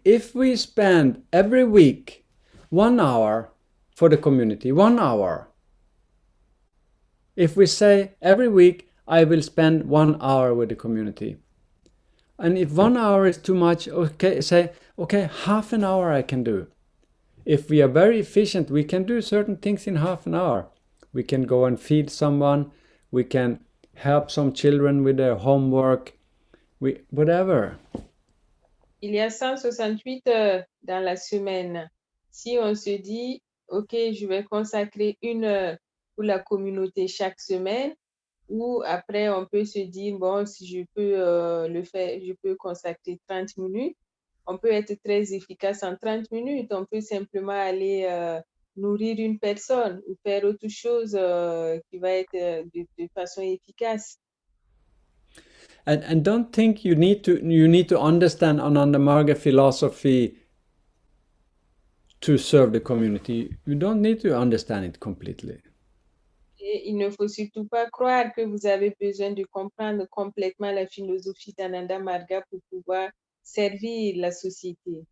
spend every week 1 hour for the community, 1 hour. If we say every week I will spend 1 hour with the community, and if 1 hour is too much, okay, say okay, half an hour I can do. If we are very efficient, we can do certain things in half an hour. We can go and feed someone. We can help some children with their homework. Whatever. Il y a 168 heures dans la semaine. Si on se dit, OK, je vais consacrer 1 heure pour la communauté chaque semaine, ou après, on peut se dire, bon, si je peux le faire, je peux consacrer 30 minutes. On peut être très efficace en 30 minutes. On peut simplement aller nourrir une personne ou faire autre chose qui va être de façon efficace. And don't think you need to understand Ananda Marga philosophy to serve the community. You don't need to understand it completely. Et il ne faut surtout pas croire que vous avez besoin de comprendre complètement la philosophie d'Ananda Marga pour pouvoir servir la société.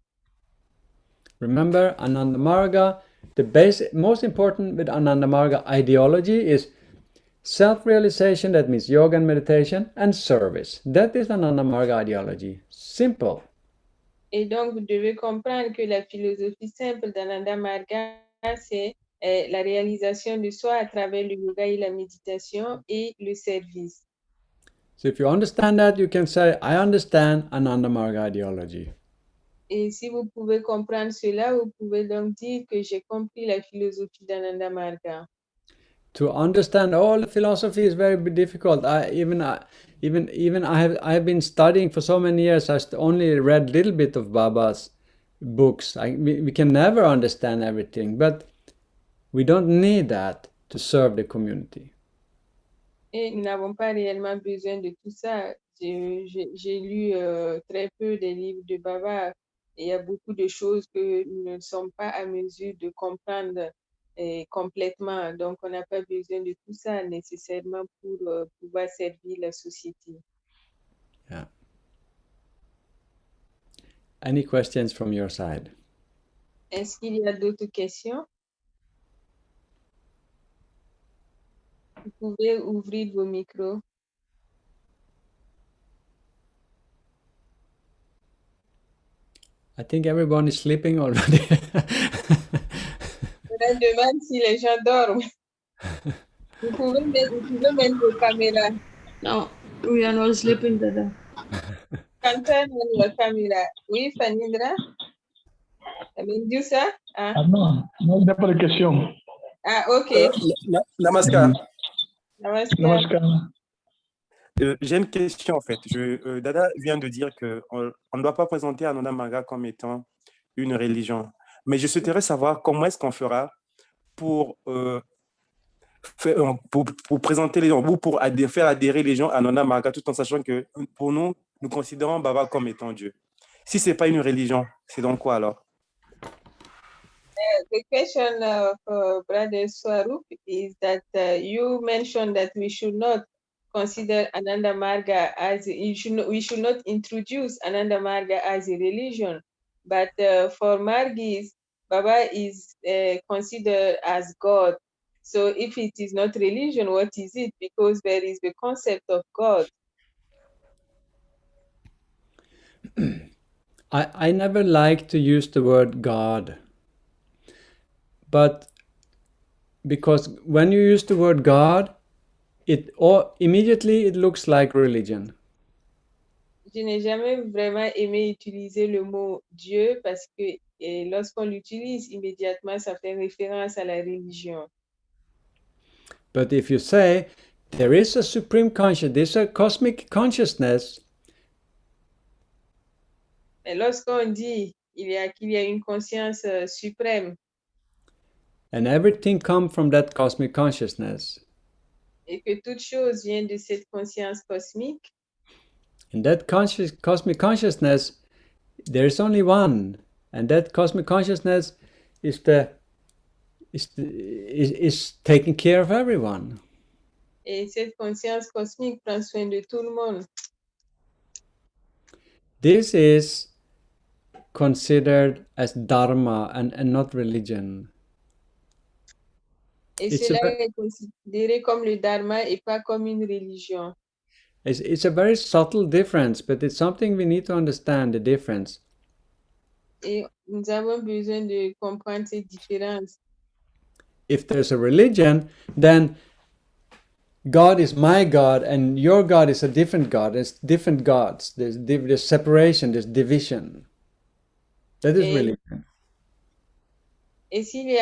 Remember, Ananda Marga, the most important with Ananda Marga ideology is self-realization, that means yoga and meditation, and service. That is Ananda Marga ideology. Simple. Et donc, vous devez comprendre que la philosophie simple d'Ananda Marga, c'est la réalisation de soi à travers le yoga et la méditation et le service. So if you understand that, you can say, I understand Ananda Marga ideology. Et si vous pouvez comprendre cela, vous pouvez donc dire que j'ai compris la philosophie d'Ananda Marga. To understand all the philosophy is very difficult. I have been studying for so many years. I only read a little bit of Baba's books. We can never understand everything, but we don't need that to serve the community. Et nous n'avons pas réellement besoin de tout ça. J'ai lu très peu des livres de Baba. Et il y a beaucoup de choses que nous ne sommes pas à mesure de comprendre complètement. Donc, on n'a pas besoin de tout ça nécessairement pour pouvoir servir la société. Yeah. Any questions from your side? Est-ce qu'il y a d'autres questions? Vous pouvez ouvrir vos micros. I think everyone is sleeping already. Je me demande si les gens dorment. Vous pouvez mettre vos caméras. No, we are not sleeping, Dada. can turn on your camera. Oui, Fanindra? Mendusa? Ah, non, il n'y a pas de question. ah ok. Namaskar. Namaskar. Namaskar. J'ai une question en fait. Dada vient de dire qu'on ne doit pas présenter Ananda Marga comme étant une religion. Mais je souhaiterais savoir comment est-ce qu'on fera pour, pour présenter les gens, ou pour faire adhérer les gens à Ananda Marga, tout en sachant que pour nous, nous considérons Baba comme étant Dieu. Si ce n'est pas une religion, c'est donc quoi alors? The question of Brother Swarup is that you mentioned that we should not consider Ananda Marga as we should not introduce Ananda Marga as a religion, but for Margis, Baba is considered as God. So if it is not religion, what is it? Because there is the concept of God. I never like to use the word God, but because when you use the word God, immediately it looks like religion. Je n'ai jamais vraiment aimé utiliser le mot Dieu parce que lorsqu'on l'utilise, immédiatement, ça fait référence à la religion. But if you say there is a supreme consciousness, there's a cosmic consciousness, Mais lorsqu'on dit qu'il y a une conscience suprême and everything comes from that cosmic consciousness, et que toute chose vient de cette conscience cosmique, in that cosmic consciousness, there is only one, and that cosmic consciousness is taking care of everyone. et cette conscience cosmique prend soin de tout le monde. This is considered as dharma and not religion. Et It's cela est considéré comme le dharma et pas comme une religion. It's a very subtle difference, but it's something we need to understand, the difference. Et nous avons besoin de comprendre cette différence. If there's a religion, then God is my God and your God is a different God. There's different gods. There's separation, there's division. That is religion. Et s'il y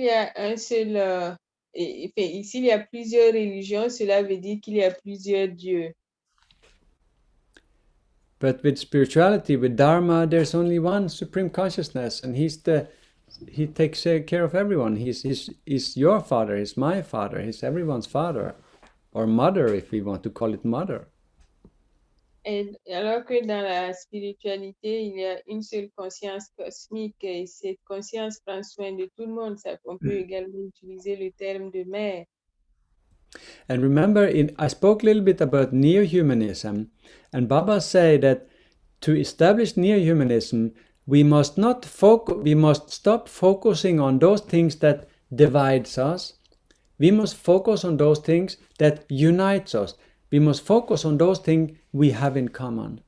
a un seul, s'il y a plusieurs religions, cela veut dire qu'il y a plusieurs dieux. But with spirituality, with Dharma, there's only one supreme consciousness, and he takes care of everyone. He's your father, he's my father, he's everyone's father, or mother, if we want to call it mother. Et alors que dans la spiritualité, il y a une seule conscience cosmique et cette conscience prend soin de tout le monde. On peut également utiliser le terme de mère. And remember, I spoke a little bit about neo-humanism, and Baba said that to establish neo-humanism, we must stop focusing on those things that divides us. We must focus on those things that unites us. We must focus on those things we have in common.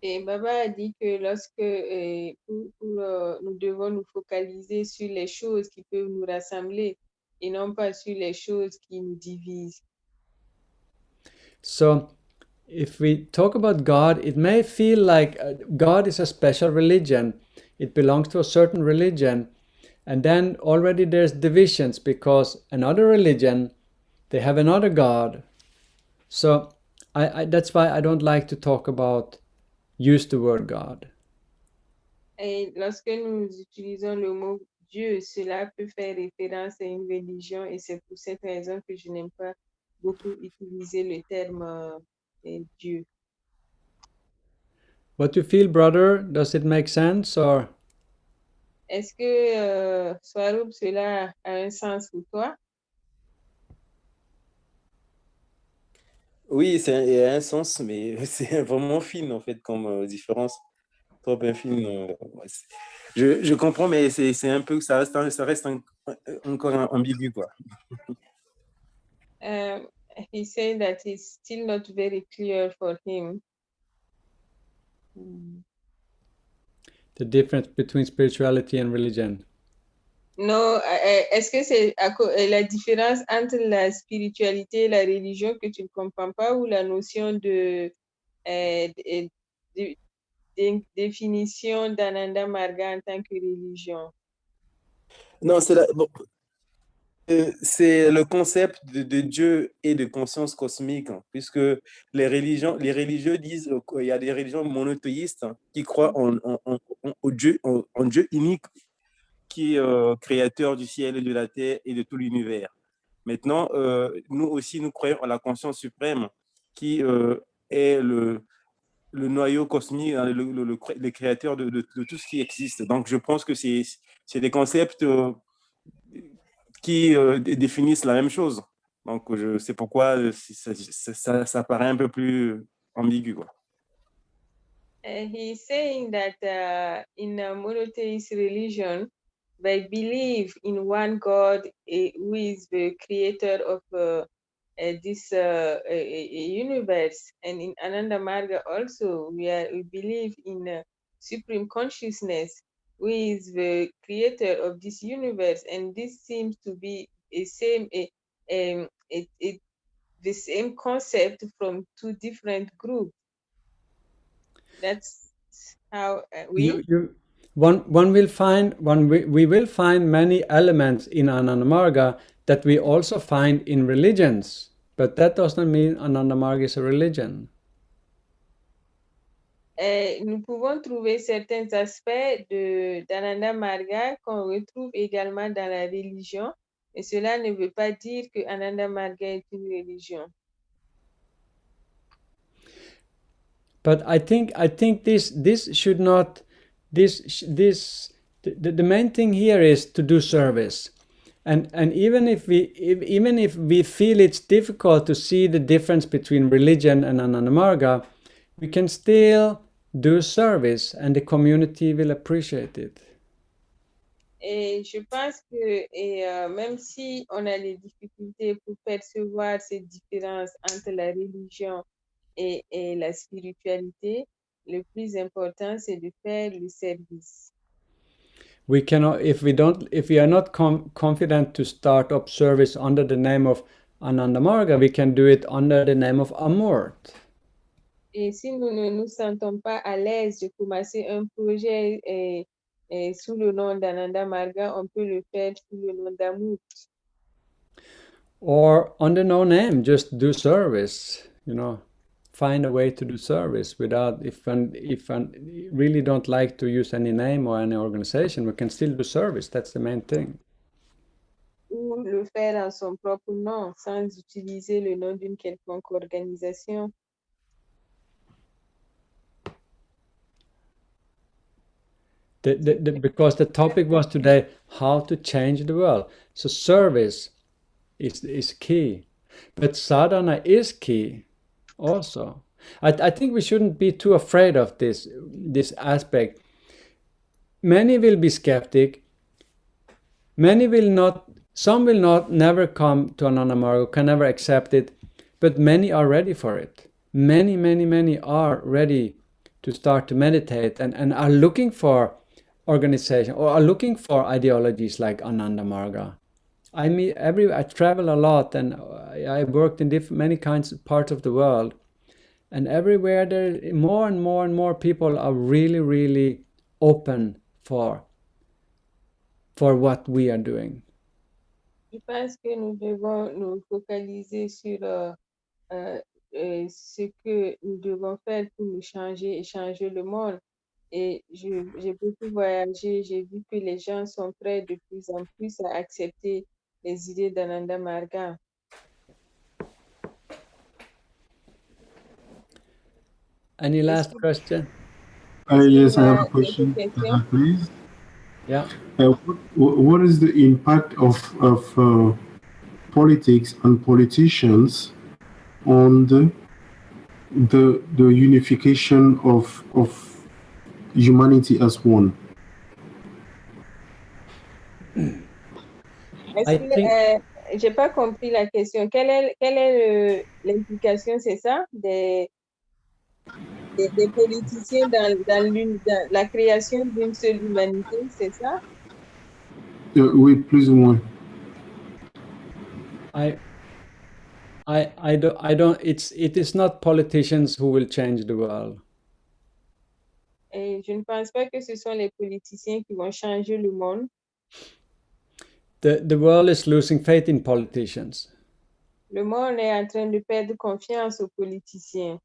Et Baba a dit que lorsque nous devons nous focaliser sur les choses qui peuvent nous rassembler et non pas sur les choses qui nous divisent. So, if we talk about God, it may feel like God is a special religion. It belongs to a certain religion. And then already there's divisions because another religion, they have another God. So that's why I don't like to use the word God. Et lorsque nous utilisons le mot Dieu, cela peut faire référence à une religion et c'est pour cette raison que je n'aime pas beaucoup utiliser le terme Dieu. What you feel, brother? Does it make sense or? Est-ce que Swarup, cela a un sens pour toi? Oui, il y a un sens, mais c'est vraiment fine en fait comme différence. Trop infime. Je comprends, mais c'est un peu, ça reste encore ambigu, quoi. He said that it's still not very clear for him. The difference between spirituality and religion. Non, est-ce que c'est la différence entre la spiritualité et la religion que tu ne comprends pas ou la notion de définition d'Ananda Marga en tant que religion? Non, c'est le concept de Dieu et de conscience cosmique, hein, puisque les religieux disent qu'il y a des religions monothéistes, hein, qui croient en Dieu unique, qui est créateur du ciel et de la terre et de tout l'univers. Maintenant, nous aussi, nous croyons en la conscience suprême, qui est le noyau cosmique, hein, le créateur de tout ce qui existe. Donc, je pense que c'est des concepts qui définissent la même chose. Donc, c'est pourquoi ça paraît un peu plus ambigu, quoi. He's saying that in a monotheist religion, they believe in one God who is the creator of this universe. And in Ananda Marga also, we believe in supreme consciousness, who is the creator of this universe. And this seems to be the same concept from two different groups. That's how we will find many elements in Ananda Marga that we also find in religions, but that doesn't mean Ananda Marga is a religion. Nous pouvons trouver certains aspects d'Ananda Marga qu'on retrouve également dans la religion, et cela ne veut pas dire que Ananda Marga est une religion. But I think this should not the main thing here is to do service, and even if we feel it's difficult to see the difference between religion and Ananda Marga, we can still do service, and the community will appreciate it. Et je pense que même si on a des difficultés pour percevoir ces différences entre la religion et la spiritualité, le plus important, c'est de faire le service. We cannot, if we are not confident to start up service under the name of Ananda Marga, we can do it under the name of Amort. Et si nous ne nous sentons pas à l'aise de commencer un projet sous le nom d'Ananda Marga, on peut le faire sous le nom d'Amut. Or under no name, just do service, find a way to do service without, if I really don't like to use any name or any organization, we can still do service. That's the main thing. Ou le faire en son propre nom, sans utiliser le nom d'une quelconque organisation. Because the topic was today how to change the world. So service is key, but sadhana is key also. I think we shouldn't be too afraid of this aspect. Many will be skeptic. Many will not. Some will not never come to Ananda Marga, can never accept it, but many are ready for it. Many are ready to start to meditate and are looking for organization or are looking for ideologies like Ananda Marga. I travel a lot, and I worked in many kinds of parts of the world, and everywhere there more and more people are really open for what we are doing. Je pense que nous devons nous focaliser sur ce que nous devons faire pour nous changer et changer le monde. Et j'ai beaucoup voyagé, j'ai vu que les gens sont prêts de plus en plus à accepter les idées d'Ananda Marga. Any last question? Yes, I have a question, please. Yeah. What is the impact of politics and politicians on the unification of humanity as one? J'ai pas compris la question. Quelle est l'implication, c'est ça, des politiciens dans la création d'une seule humanité, c'est ça? Oui, plus ou moins. It is not politicians who will change the world. Et je ne pense pas que ce sont les politiciens qui vont changer le monde. The world is losing faith in politicians. Le monde est en train de perdre confiance aux politiciens.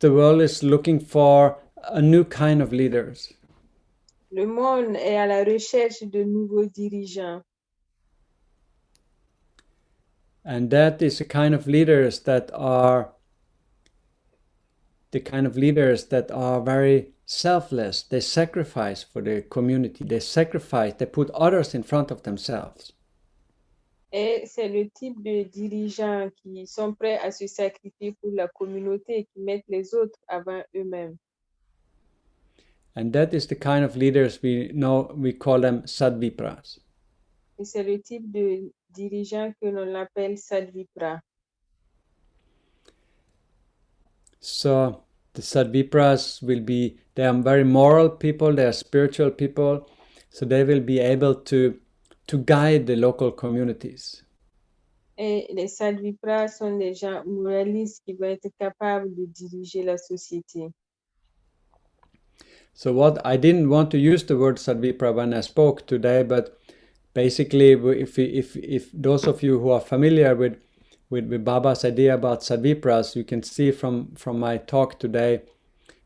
The world is looking for a new kind of leaders. Le monde est à la recherche de nouveaux dirigeants. And that is the kind of leaders that are very selfless. They sacrifice for the community. They put others in front of themselves. Et c'est le type de dirigeants qui sont prêts à se sacrifier pour la communauté et qui mettent les autres avant eux-mêmes. And that is the kind of leaders we call them sadvipras. Et c'est le type de dirigeants que l'on appelle sadvipra. So the sadvipras they are very moral people, they are spiritual people, so they will be able to guide the local communities. Et les sadvipras sont des gens moralistes qui vont être capables de diriger la société. So I didn't want to use the word sadvipra when I spoke today, but basically, if those of you who are familiar with Baba's idea about sadvipras, you can see from my talk today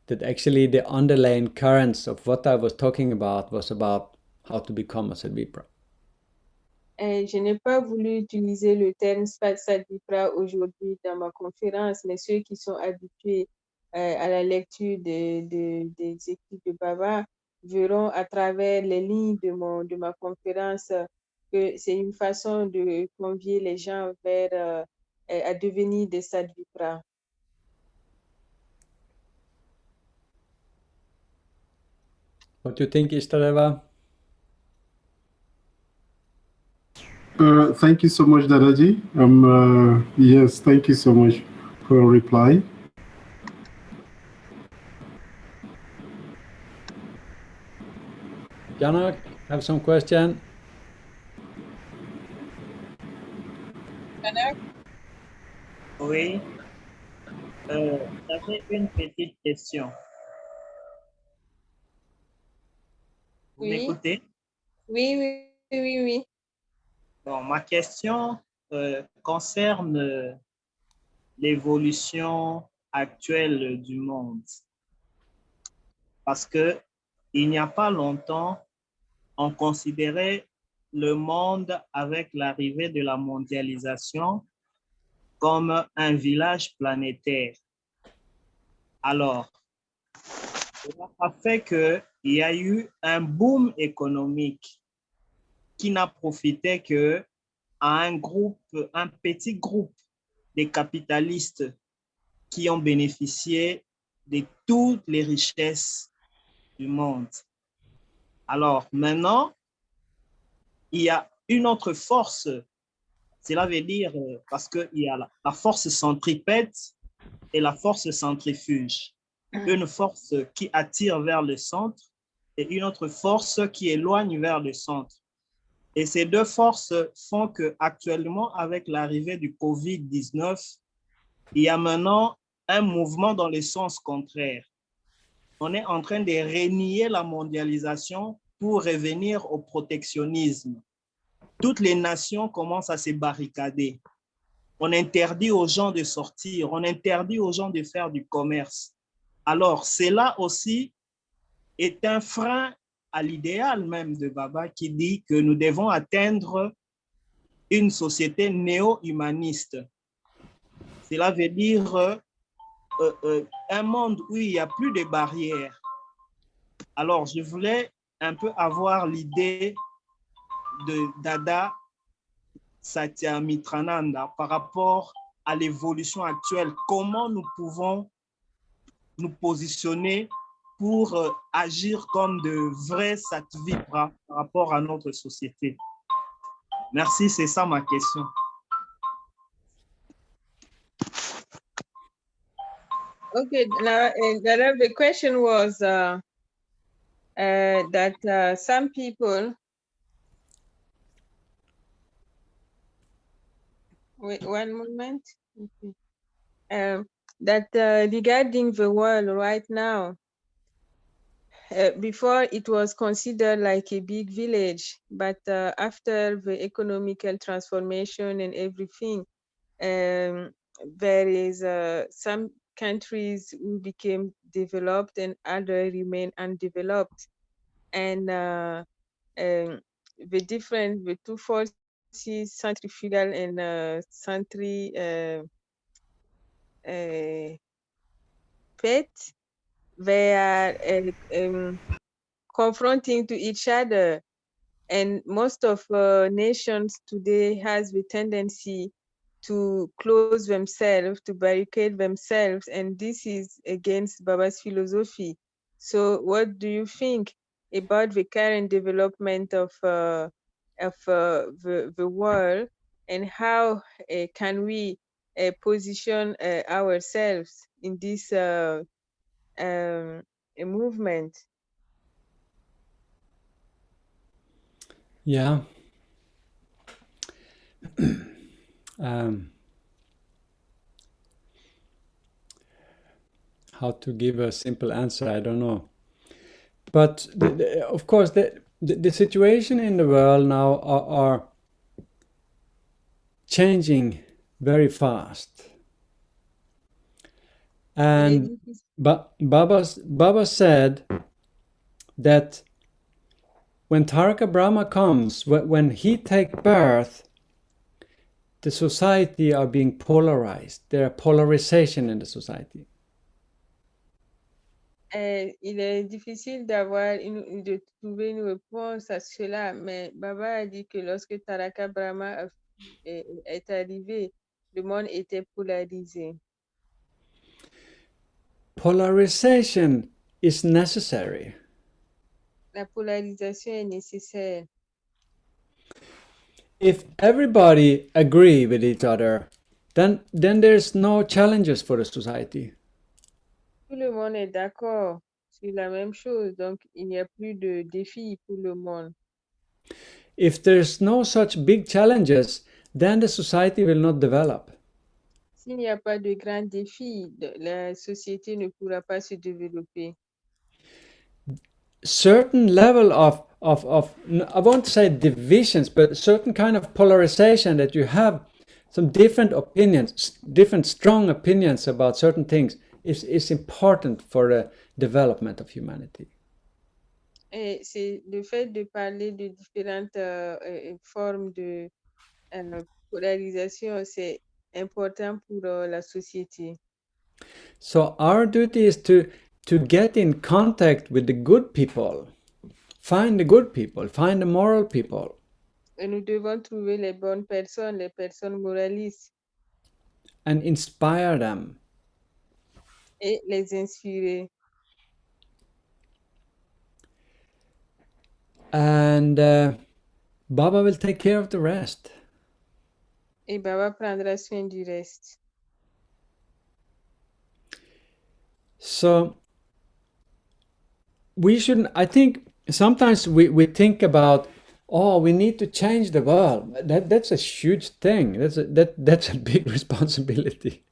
that actually the underlying currents of what I was talking about was about how to become a sadvipra. Et je n'ai pas voulu utiliser le terme sadvipra aujourd'hui dans ma conférence, mais ceux qui sont habitués à la lecture des écrits de Baba verront à travers les lignes de ma conférence que c'est une façon de convier les gens vers à devenir des sadvipras. What do you think, Ishtareva? Thank you so much, Dadaji. Yes, thank you so much for your reply. Janak, have some question? Janak? Oui, j'avais une petite question. Vous Oui. m'écoutez? Oui. Bon, ma question concerne l'évolution actuelle du monde. Parce que il n'y a pas longtemps, on considérait le monde avec l'arrivée de la mondialisation comme un village planétaire. Alors, cela a fait qu'il y a eu un boom économique qui n'a profité qu'à un petit groupe de capitalistes qui ont bénéficié de toutes les richesses du monde. Alors maintenant, il y a une autre force. Cela veut dire, parce qu'il y a la force centripète et la force centrifuge. Une force qui attire vers le centre et une autre force qui éloigne vers le centre. Et ces deux forces font qu'actuellement, avec l'arrivée du COVID-19, il y a maintenant un mouvement dans le sens contraire. On est en train de renier la mondialisation pour revenir au protectionnisme. Toutes les nations commencent à se barricader. On interdit aux gens de sortir, on interdit aux gens de faire du commerce. Alors, cela aussi est un frein à l'idéal même de Baba qui dit que nous devons atteindre une société néo-humaniste. Cela veut dire un monde où il n'y a plus de barrières. Alors, je voulais un peu avoir l'idée de Dada Satyamitrananda par rapport à l'évolution actuelle. Comment nous pouvons nous positionner pour agir comme de vrais sattvipras par rapport à notre société. Merci, c'est ça ma question. Okay, now the question was that some people Wait, one moment. Okay. That regarding the world right now, before it was considered like a big village, but after the economical transformation and everything, there is some countries who became developed and other remain undeveloped, and the two forces, centrifugal and pet, they are confronting to each other, and most of nations today has the tendency to close themselves, to barricade themselves, and this is against Baba's philosophy. So what do you think about the current development of the world, and how can we position ourselves in this movement? Yeah. um, how to give a simple answer, I don't know. But of course, the situation in the world now are changing very fast. And Baba said that when Taraka Brahma comes, when he take birth, the society are being polarized. There are polarization in the society. Il est difficile de trouver une réponse à cela, mais Baba a dit que lorsque Taraka Brahma est arrivé, le monde était polarisé. Polarization is necessary. La polarisation est nécessaire. If everybody agree with each other, then there's no challenges for the society. Tout le monde est d'accord sur la même chose, donc il n'y a plus de défis pour le monde. If there's no such big challenges, then the society will not develop. S'il n'y a pas de grands défis, la société ne pourra pas se développer. Certain level of I won't say divisions, but certain kind of polarization, that you have some different opinions, different strong opinions about certain things, is important for the development of humanity. Et c'est le fait de parler de différentes formes de polarisation, c'est important pour la société. So our duty is to get in contact with the good people, find the good people, find the moral people. Et nous devons trouver les bonnes personnes, les personnes moralistes. And inspire them. Et les inspirer. And Baba will take care of the rest. Et Baba prendra soin du reste. So we shouldn't, I think sometimes we think about, oh, we need to change the world. That's a huge thing. That's a big responsibility.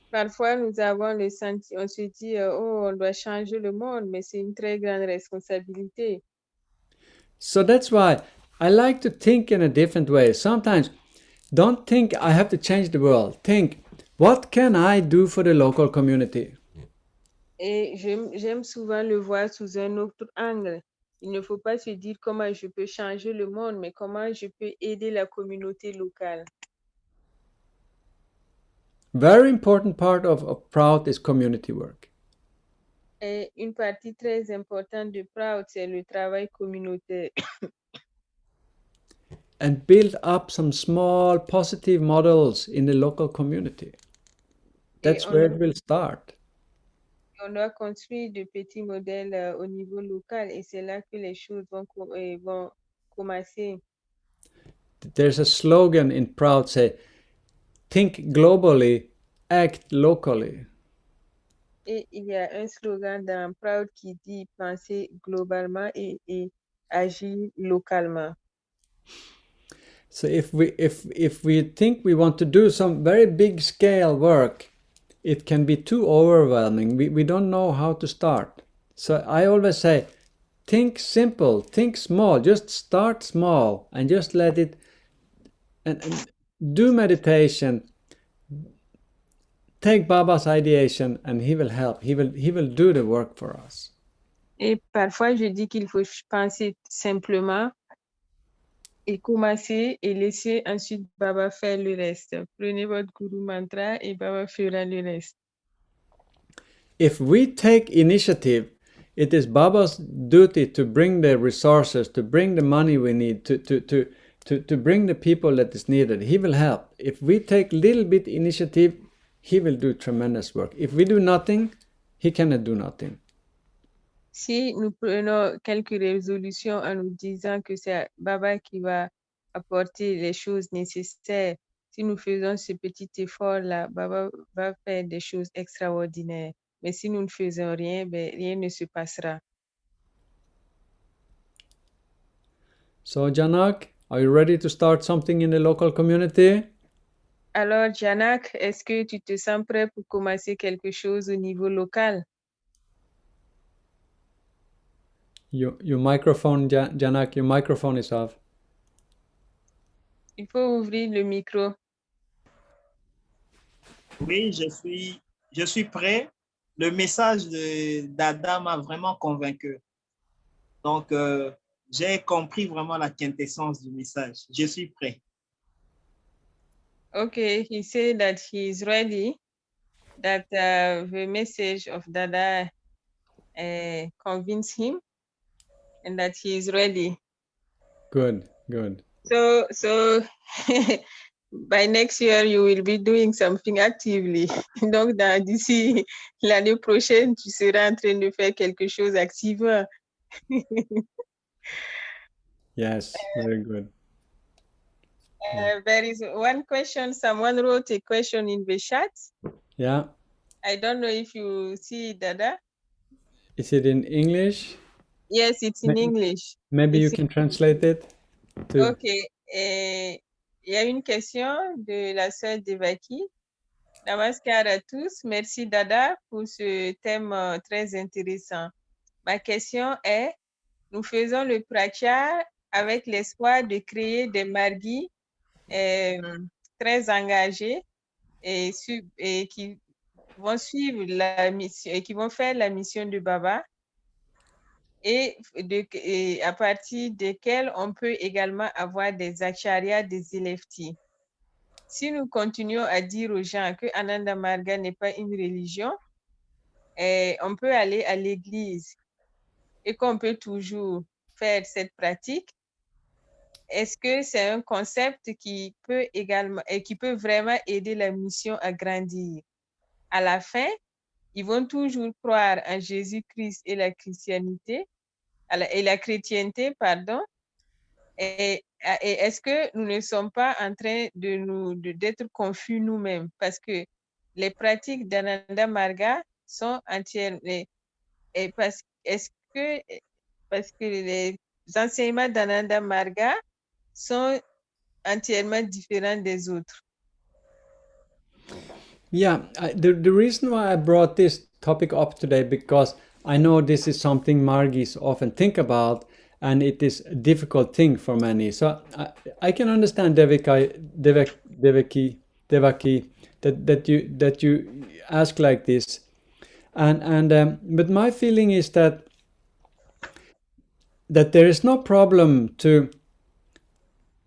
Parfois, nous avons le sentiment, on se dit, oh, on doit changer le monde, mais c'est une très grande responsabilité. So that's why I like to think in a different way. Sometimes don't think I have to change the world. Think, what can I do for the local community? Et j'aime souvent le voir sous un autre angle. Il ne faut pas se dire comment je peux changer le monde, mais comment je peux aider la communauté locale. Very important part of Proud is community work. Et une partie très importante de Proud, c'est le travail communautaire. And build up some small positive models in the local community. That's where it will start. On doit construire de petits modèles au niveau local, et c'est là que les choses vont commencer. There's a slogan in Proud, say, think globally, act locally. Et il y a un slogan dans Proud qui dit penser globalement et agir localement. So if we think we want to do some very big scale work, it can be too overwhelming. We don't know how to start. So I always say, think simple, think small, just start small and just let it and do meditation. Take Baba's ideation and he will help. He will do the work for us. Et parfois, je dis qu'il faut penser simplement et commencer et laisser ensuite Baba faire le reste. Prenez votre Guru Mantra et Baba fera le reste. If we take initiative, it is Baba's duty to bring the resources, to bring the money we need, to bring the people that is needed. He will help. If we take little bit initiative, he will do tremendous work. If we do nothing, he cannot do nothing. Si nous prenons quelques résolutions en nous disant que c'est Baba qui va apporter les choses nécessaires, si nous faisons ce petit effort-là, Baba va faire des choses extraordinaires. Mais si nous ne faisons rien, ben, rien ne se passera. So Janak, are you ready to start something in the local community? Alors, Janak, est-ce que tu te sens prêt pour commencer quelque chose au niveau local? Your microphone, Janak, your microphone is off. Il faut ouvrir le micro. Oui, je suis prêt. Le message de Dada m'a vraiment convaincu. Donc, j'ai compris vraiment la quintessence du message. Je suis prêt. Okay, he said that he is ready, that the message of Dada convinced him, and that he is ready. Good. So by next year, you will be doing something actively. Donc, d'ici l'année prochaine, tu seras en train de faire quelque chose activement. Yes, very good. There is one question. Someone wrote a question in the chat. Yeah. I don't know if you see Dada. Is it in English? Yes, it's in English. Maybe you can translate it. Ok. Il y a une question de la sœur Devaki. Namaskar à tous. Merci Dada pour ce thème très intéressant. Ma question est, nous faisons le pracha avec l'espoir de créer des margis très engagés et qui vont suivre la mission et qui vont faire la mission de Baba et à partir desquels on peut également avoir des acharyas, des élèves. Si nous continuons à dire aux gens que Ananda Marga n'est pas une religion, on peut aller à l'église et qu'on peut toujours faire cette pratique, est-ce que c'est un concept qui peut également et qui peut vraiment aider la mission à grandir? À la fin, ils vont toujours croire en Jésus-Christ et la christianité, et la chrétienté, pardon. Et est-ce que nous ne sommes pas en train d'être confus nous-mêmes? Parce que les pratiques d'Ananda Marga sont entières. Parce que les enseignements d'Ananda Marga sont entièrement différents des autres. Yeah, the reason why I brought this topic up today, because I know this is something Margis often think about, and it is a difficult thing for many. So I can understand Devaki that you ask like this, and but my feeling is that there is no problem to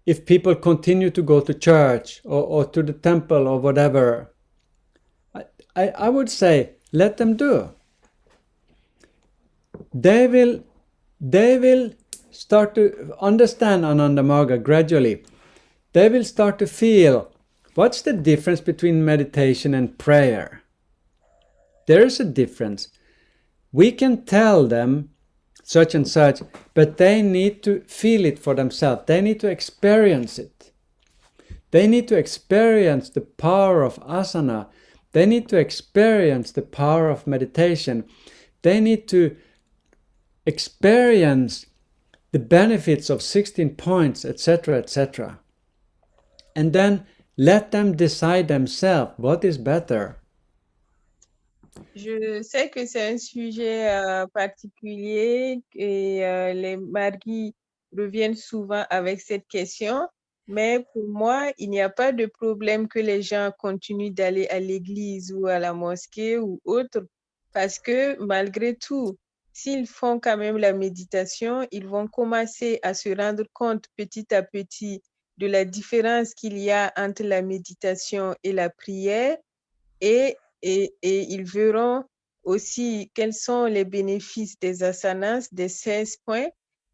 if people continue to go to church or to the temple or whatever. I would say let them do. They will start to understand Ananda Marga gradually. They will start to feel what's the difference between meditation and prayer. There is a difference. We can tell them such and such, but they need to feel it for themselves. They need to experience it. They need to experience the power of asana. They need to experience the power of meditation. They need to experience the benefits of 16 points, etc., etc. and then let them decide themselves what is better. Je sais que c'est un sujet particulier et les maris reviennent souvent avec cette question, mais pour moi, il n'y a pas de problème que les gens continuent d'aller à l'église ou à la mosquée ou autre, parce que malgré tout, s'ils font quand même la méditation, ils vont commencer à se rendre compte petit à petit de la différence qu'il y a entre la méditation et la prière et ils verront aussi quels sont les bénéfices des asanas, des 16 points,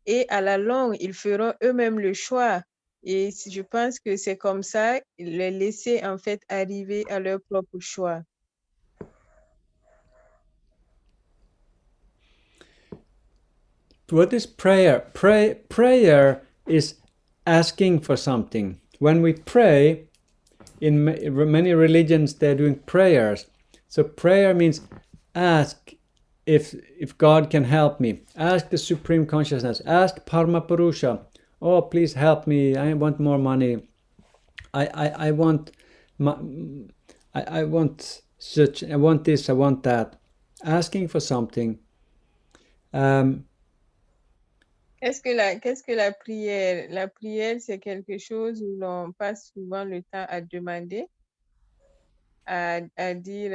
et à la longue, ils feront eux-mêmes le choix. Et je pense que c'est comme ça, les laisser en fait arriver à leur propre choix. What is prayer? Prayer is asking for something. When we pray, in many religions they're doing prayers. So prayer means ask if God can help me. Ask the Supreme Consciousness. Ask Parama-Purusha. Oh, please help me. I want more money. I want I want such. I want this. I want that. Asking for something. Qu'est-ce que la prière? La prière, c'est quelque chose où l'on passe souvent le temps à demander, à dire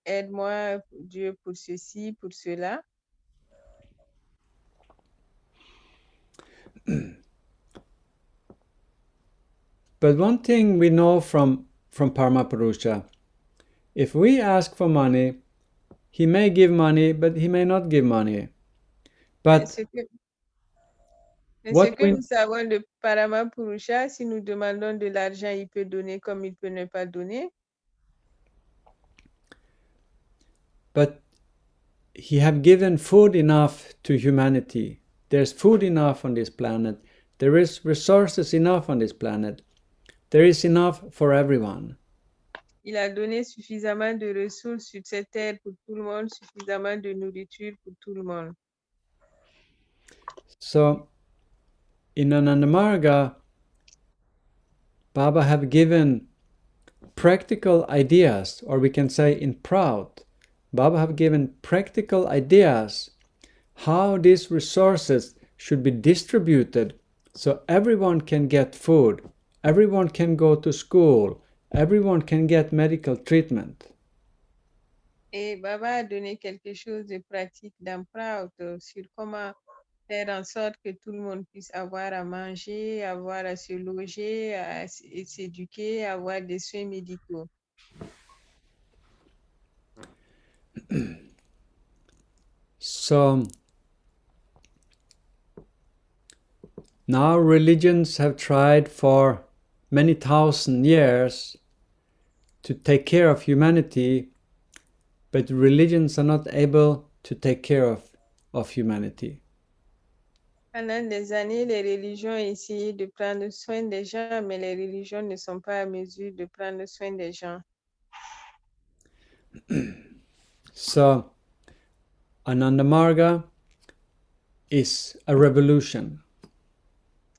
aide-moi Dieu pour ceci, pour cela. But one thing we know from Parama-Purusha, if we ask for money, he may give money, but he may not give money. But Ce que what we nous savons de Parama-Purusha, si nous demandons de l'argent, il peut donner comme il peut ne pas donner. But he have given food enough to humanity. There's food enough on this planet. There is resources enough on this planet. There is enough for everyone. Il a donné suffisamment de ressources sur cette terre pour tout le monde, suffisamment de nourriture pour tout le monde. So, in Anandamarga, Baba have given practical ideas, or we can say in Proud, Baba have given practical ideas how these resources should be distributed so everyone can get food, everyone can go to school, everyone can get medical treatment. Et Baba a donné quelque chose de pratique dans Proud sur comment faire en sorte que tout le monde puisse avoir à manger, avoir à se loger, à s'éduquer, avoir des soins médicaux. So now religions have tried for many thousand years to take care of humanity, but religions are not able to take care of humanity. Pendant des années, les religions ont essayé de prendre soin des gens, mais les religions ne sont pas à mesure de prendre soin des gens. So, Anandamarga is a revolution.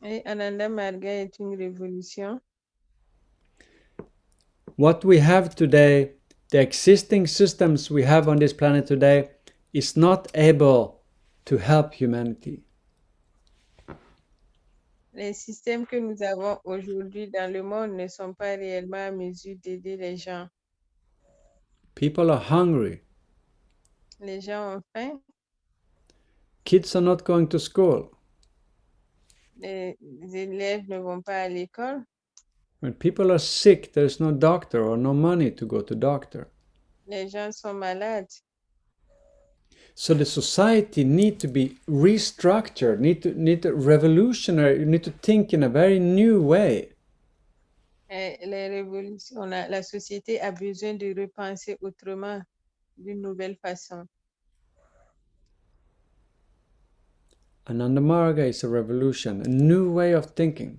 Et Ananda Marga est une révolution. What we have today, the existing systems we have on this planet today, is not able to help humanity. Les systèmes que nous avons aujourd'hui dans le monde ne sont pas réellement à mesure d'aider les gens. People are hungry. Les gens ont faim, Kids are not going to school. les élèves ne vont pas à l'école. When people are sick, there's no doctor or no money to go to doctor. Les gens sont malades. So the society need to be restructured, need to revolutionary, you need to think in a very new way. Les révolutions, la société a besoin de repenser autrement, d'une nouvelle façon. Anandamarga is a revolution, a new way of thinking.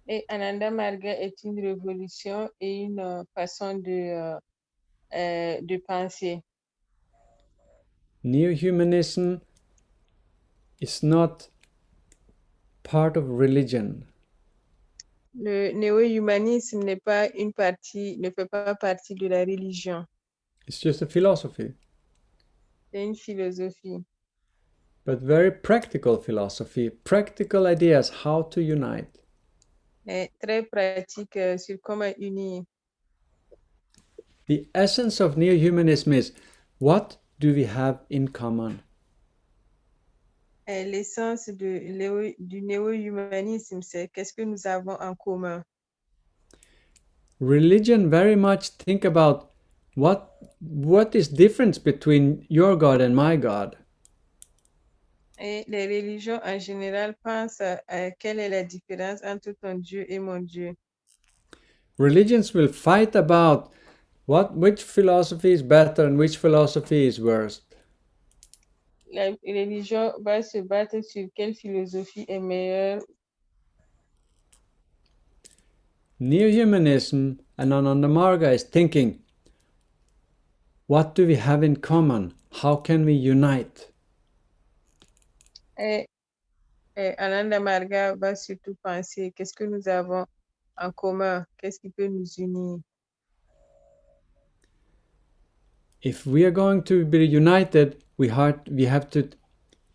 Et Ananda Marga est une révolution et une façon de penser. Neo-humanism is not part of religion. Le néo-humanisme n'est pas une partie, ne fait pas partie de la religion. It's just a philosophy, C'est une philosophie, but very practical philosophy, practical ideas how to unite. mais très pratique sur comment unir. The essence of neo-humanism is, what do we have in common? L'essence du néo-humanisme, c'est qu'est-ce que nous avons en commun. Religion very much think about what is difference between your God and my God. Et les religions en général pensent à quelle est la différence entre ton Dieu et mon Dieu. Religions will fight about which philosophy is better and which philosophy is worse. La religion va se battre sur quelle philosophie est meilleure. Neo-humanism and Ananda Marga is thinking, what do we have in common? How can we unite? Et Ananda Marga va surtout penser qu'est-ce que nous avons en commun, qu'est-ce qui peut nous unir. If we are going to be united, we have to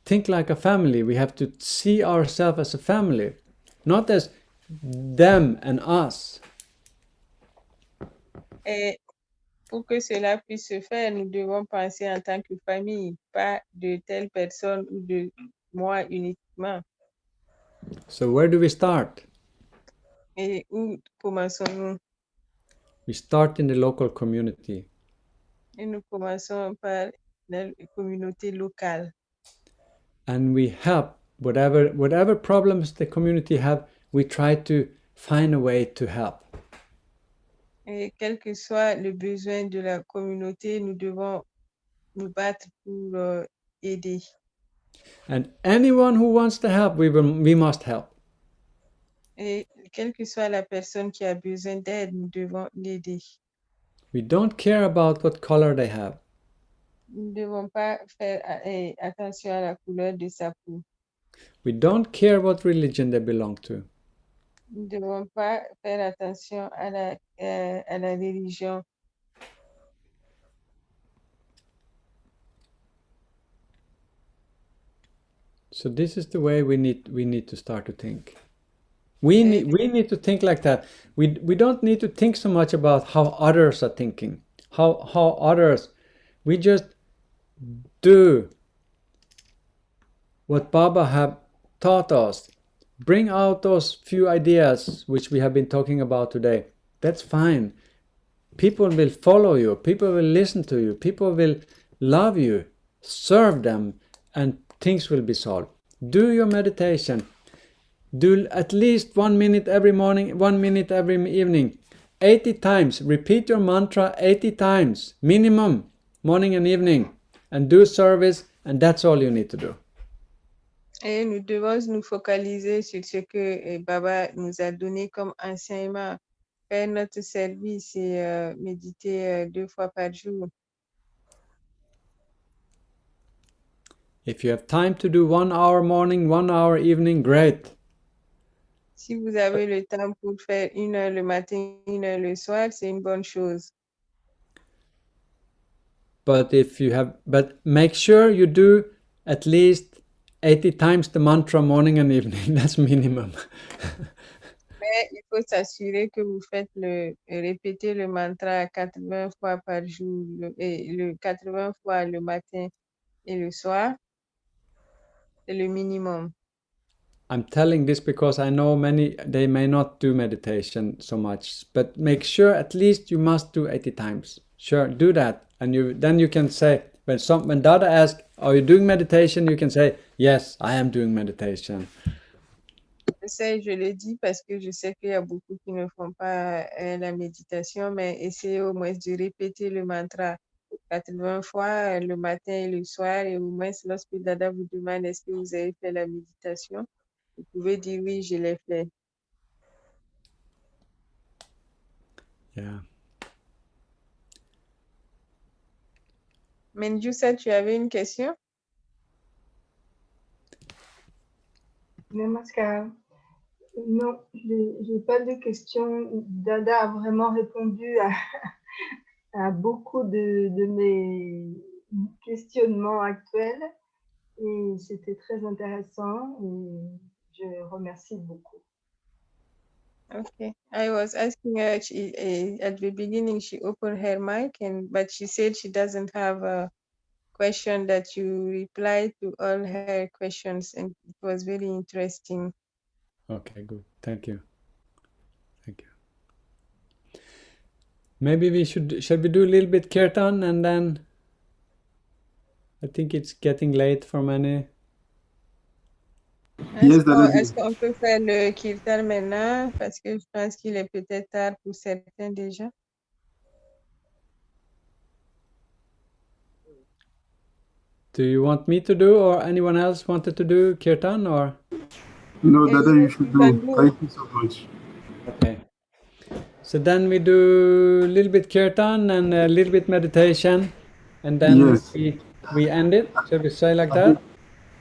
think like a family. We have to see ourselves as a family, not as them and us. Et pour que cela puisse se faire, nous devons penser en tant que famille, pas de telle personne ou de moi uniquement. So where do we start? Et où commençons-nous? We start in the local community. Et nous commençons par la communauté locale. And we help whatever problems the community have, we try to find a way to help. Et quel que soit le besoin de la communauté, nous devons nous battre pour aider. And anyone who wants to help, we must help. Et quelle que soit la personne qui a besoin d'aide, nous devons l'aider. We don't care about what color they have. Nous ne devons pas faire attention à la couleur de sa peau. We don't care what religion they belong to. Nous ne devons pas faire attention à la religion. So this is the way we need to start to think. We need to think like that. We don't need to think so much about how others are thinking. How others. We just do what Baba have taught us. Bring out those few ideas which we have been talking about today. That's fine. People will follow you. People will listen to you. People will love you. Serve them, and things will be solved. Do your meditation. Do at least 1 minute every morning, 1 minute every evening. 80 times. Repeat your mantra 80 times. Minimum. Morning and evening. And do service. And that's all you need to do. Et nous devons nous focaliser sur ce que Baba nous a donné comme enseignement. Faire notre service et méditer 2 fois par jour. If you have time to do 1 hour morning, 1 hour evening, great. Si vous avez le temps pour faire 1 heure le matin, 1 heure le soir, c'est une bonne chose. But make sure you do at least 80 times the mantra morning and evening. That's minimum. Mais il faut s'assurer que vous faites répéter le mantra 80 fois par jour, le 80 fois le matin et le soir. C'est le minimum. I'm telling this because I know many, they may not do meditation so much, but make sure at least you must do 80 times. Sure, do that. And then you can say, when Dada asks, are you doing meditation? You can say, yes, I am doing meditation. Je le dis parce que je sais qu'il y a beaucoup qui ne font pas la méditation, mais essayez au moins de répéter le mantra 80 fois le matin et le soir, et au moins lorsque Dada vous demande est-ce que vous avez fait la méditation, vous pouvez dire oui, je l'ai fait. Yeah. Menjusa, tu avais une question? Namaskar. Non, j'ai pas de questions. Dada a vraiment répondu à beaucoup de mes questionnements actuels et c'était très intéressant et je remercie beaucoup. Okay. I was asking her at the beginning, she opened her mic, but she said she doesn't have a question, that you replied to all her questions, and it was very interesting. Okay, good. Thank you. Thank you. Maybe shall we do a little bit kirtan and then I think it's getting late for many. Yes, Dada. Est-ce qu'on peut faire le kirtan maintenant? Parce que je pense qu'il est peut-être tard pour certains déjà. Do you want me to do or anyone else wanted to do kirtan or? No, Yeah, Dada, yes, you you should can do. do. Thank you so much. Okay. So then we do a little bit kirtan and a little bit meditation and then Yes. we end it. Shall we say like that?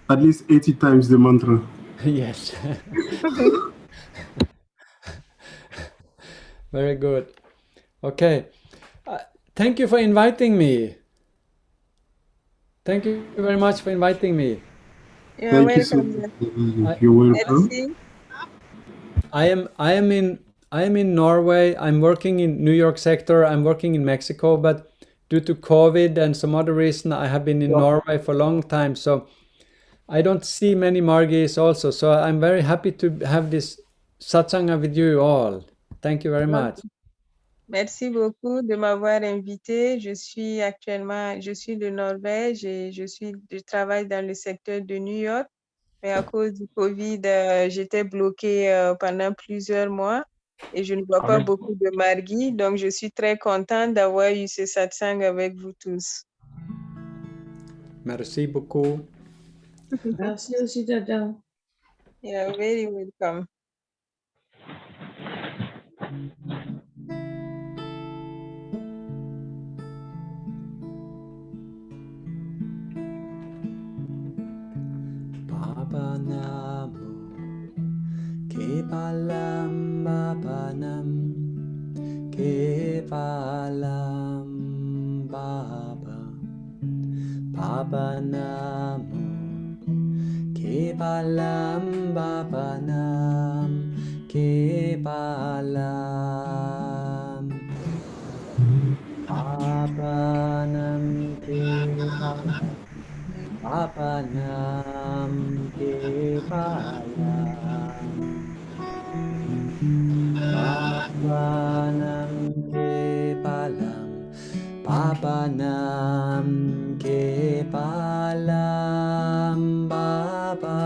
At least 80 times the mantra. Yes. Very good. Okay. Thank you for inviting me. Thank you very much for inviting me. You're Thank you so welcome. much. You're welcome. Merci. I am in Norway. I'm working in New York sector. I'm working in Mexico, but due to COVID and some other reason, I have been in Norway for a long time. So I don't see many Margis also. So I'm very happy to have this satsanga with you all. Thank you very much. Merci beaucoup de m'avoir invité. Je suis de Norvège et je travaille dans le secteur de New York. Mais à cause du Covid, j'étais bloquée pendant plusieurs mois et je ne vois pas beaucoup de Margis. Donc, je suis très contente d'avoir eu ce satsang avec vous tous. Merci beaucoup. Merci aussi, Dada. You're very welcome. Baba Namo Kevalam Baba Nam Kevalam Baba Baba Namo Kevalam Baba Nam Kevalam Baba Nam Kevalam Baba Nam Kevalam Baba Nam Kevalam Baba Nam Kevalam Baba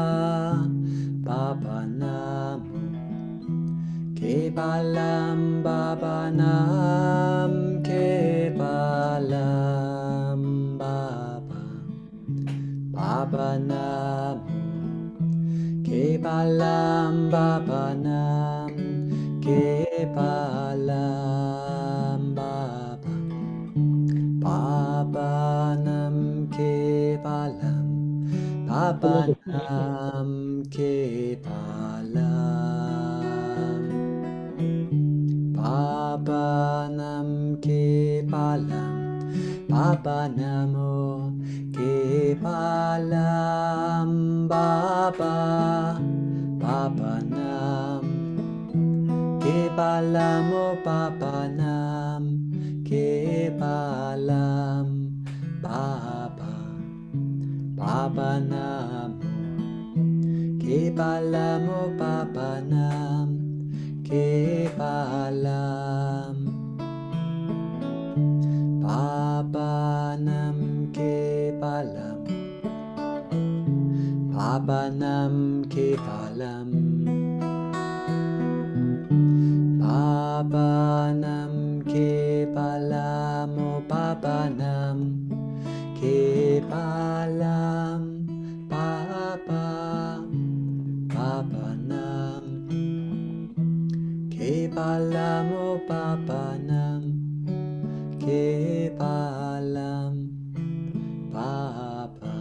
Baba Nam Kevalam Baba Nam Kevalam Baba Baba Namo Kevalam Baba Nam Kevalam Baba Baba Nam Kevalam Baba Nam Kevalam Baba Nam Kevalam Baba Namo Kevalam Baba Baba Nam Kevalam Baba Nam Kevalam Baba Baba Namo Kevalam Baba Nam Kevalam Baba Nam Kevalam Baba Nam Kevalam Baba Nam Kevalam Baba Nam Kevalam Baba Baba Nam Kevalam Baba Nam Kevalam Baba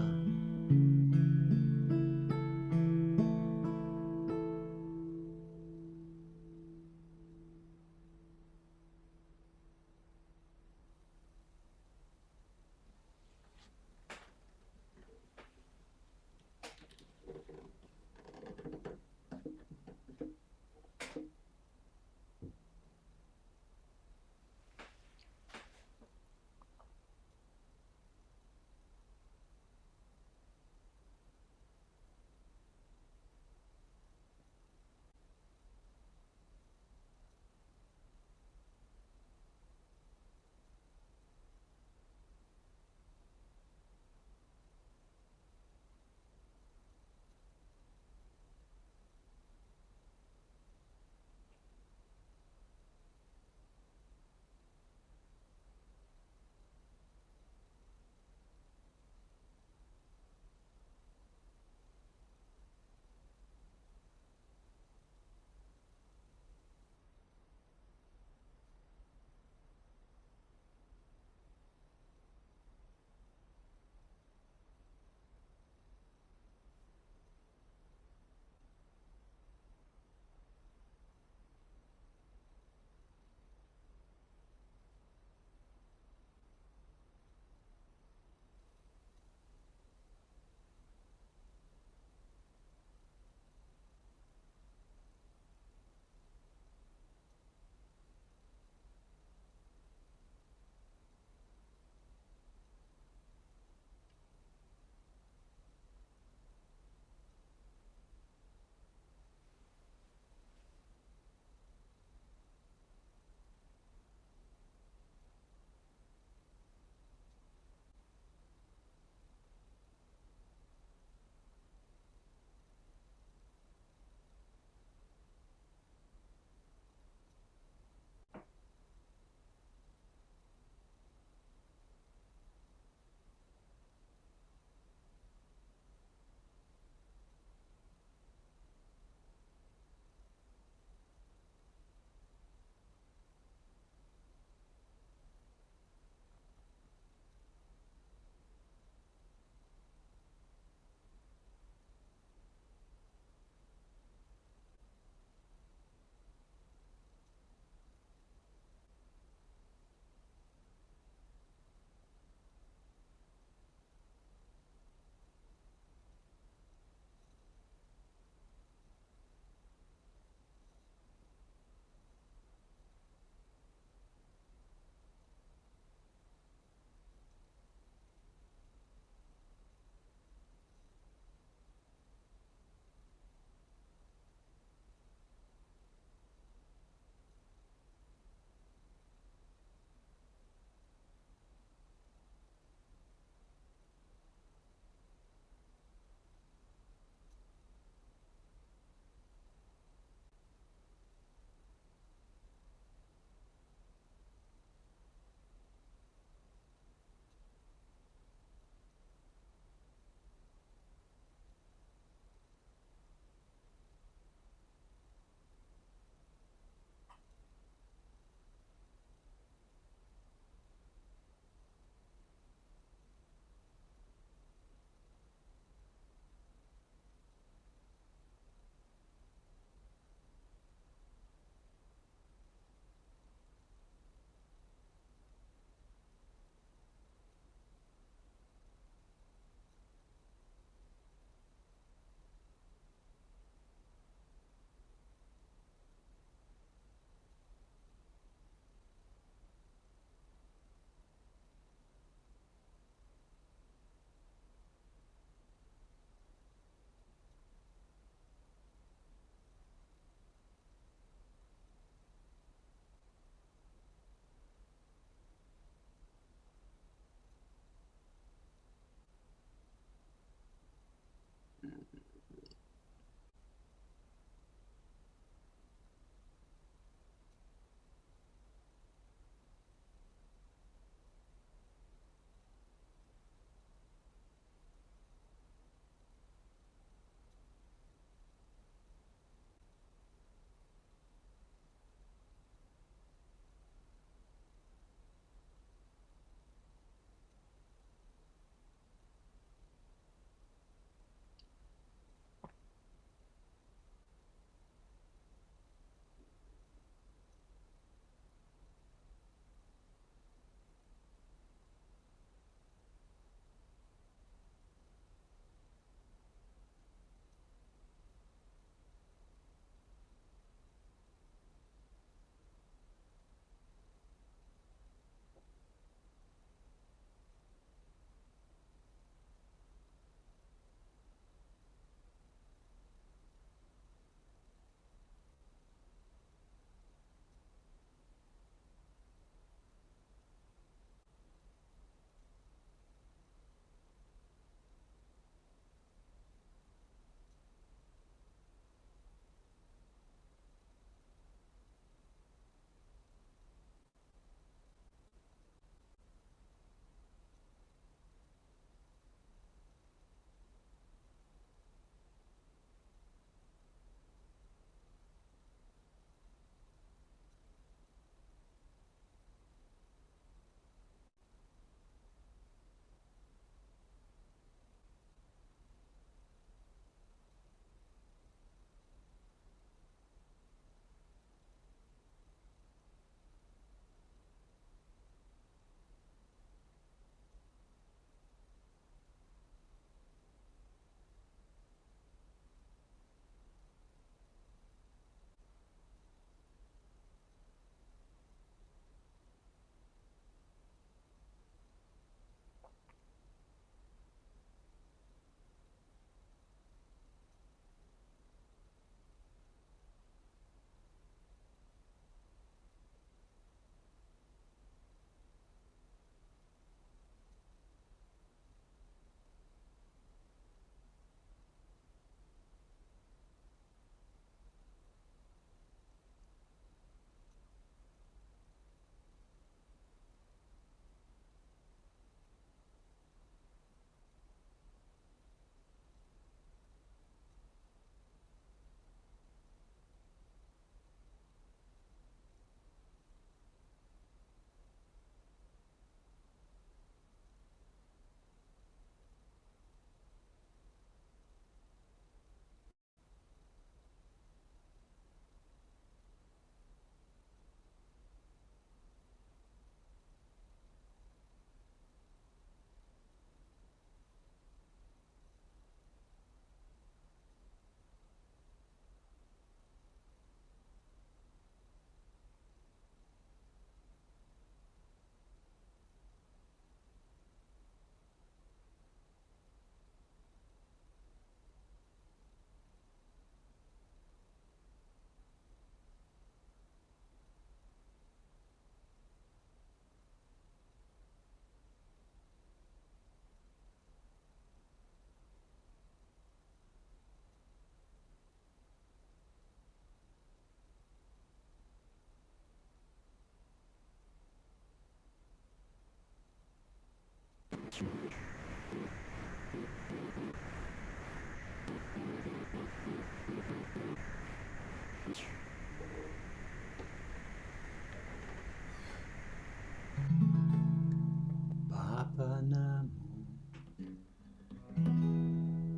Papa Namo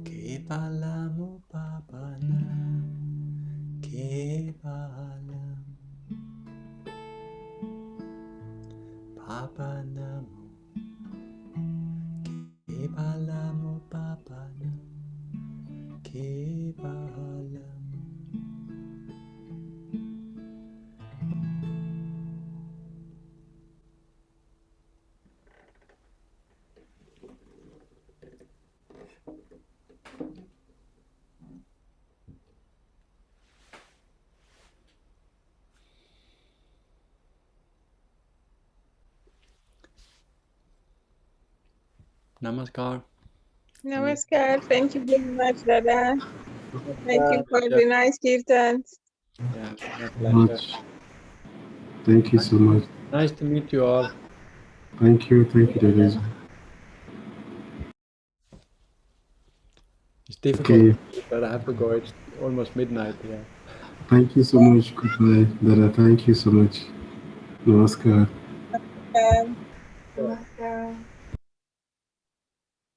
Kevalam Papa Namo Kevalam Papa Namo Kevalam Papa Namo Kevalam. Namaskar. Namaskar. Thank you very much, Dada. Thank you for the nice kirtans. Yeah, my Much. pleasure. Thank you so much. Nice to meet you all. Thank you, Dada. It's difficult, Okay. but I have to go. It's almost midnight here. Thank you so much. Goodbye, Dada. Thank you so much. Namaskar. Um, Namaskar.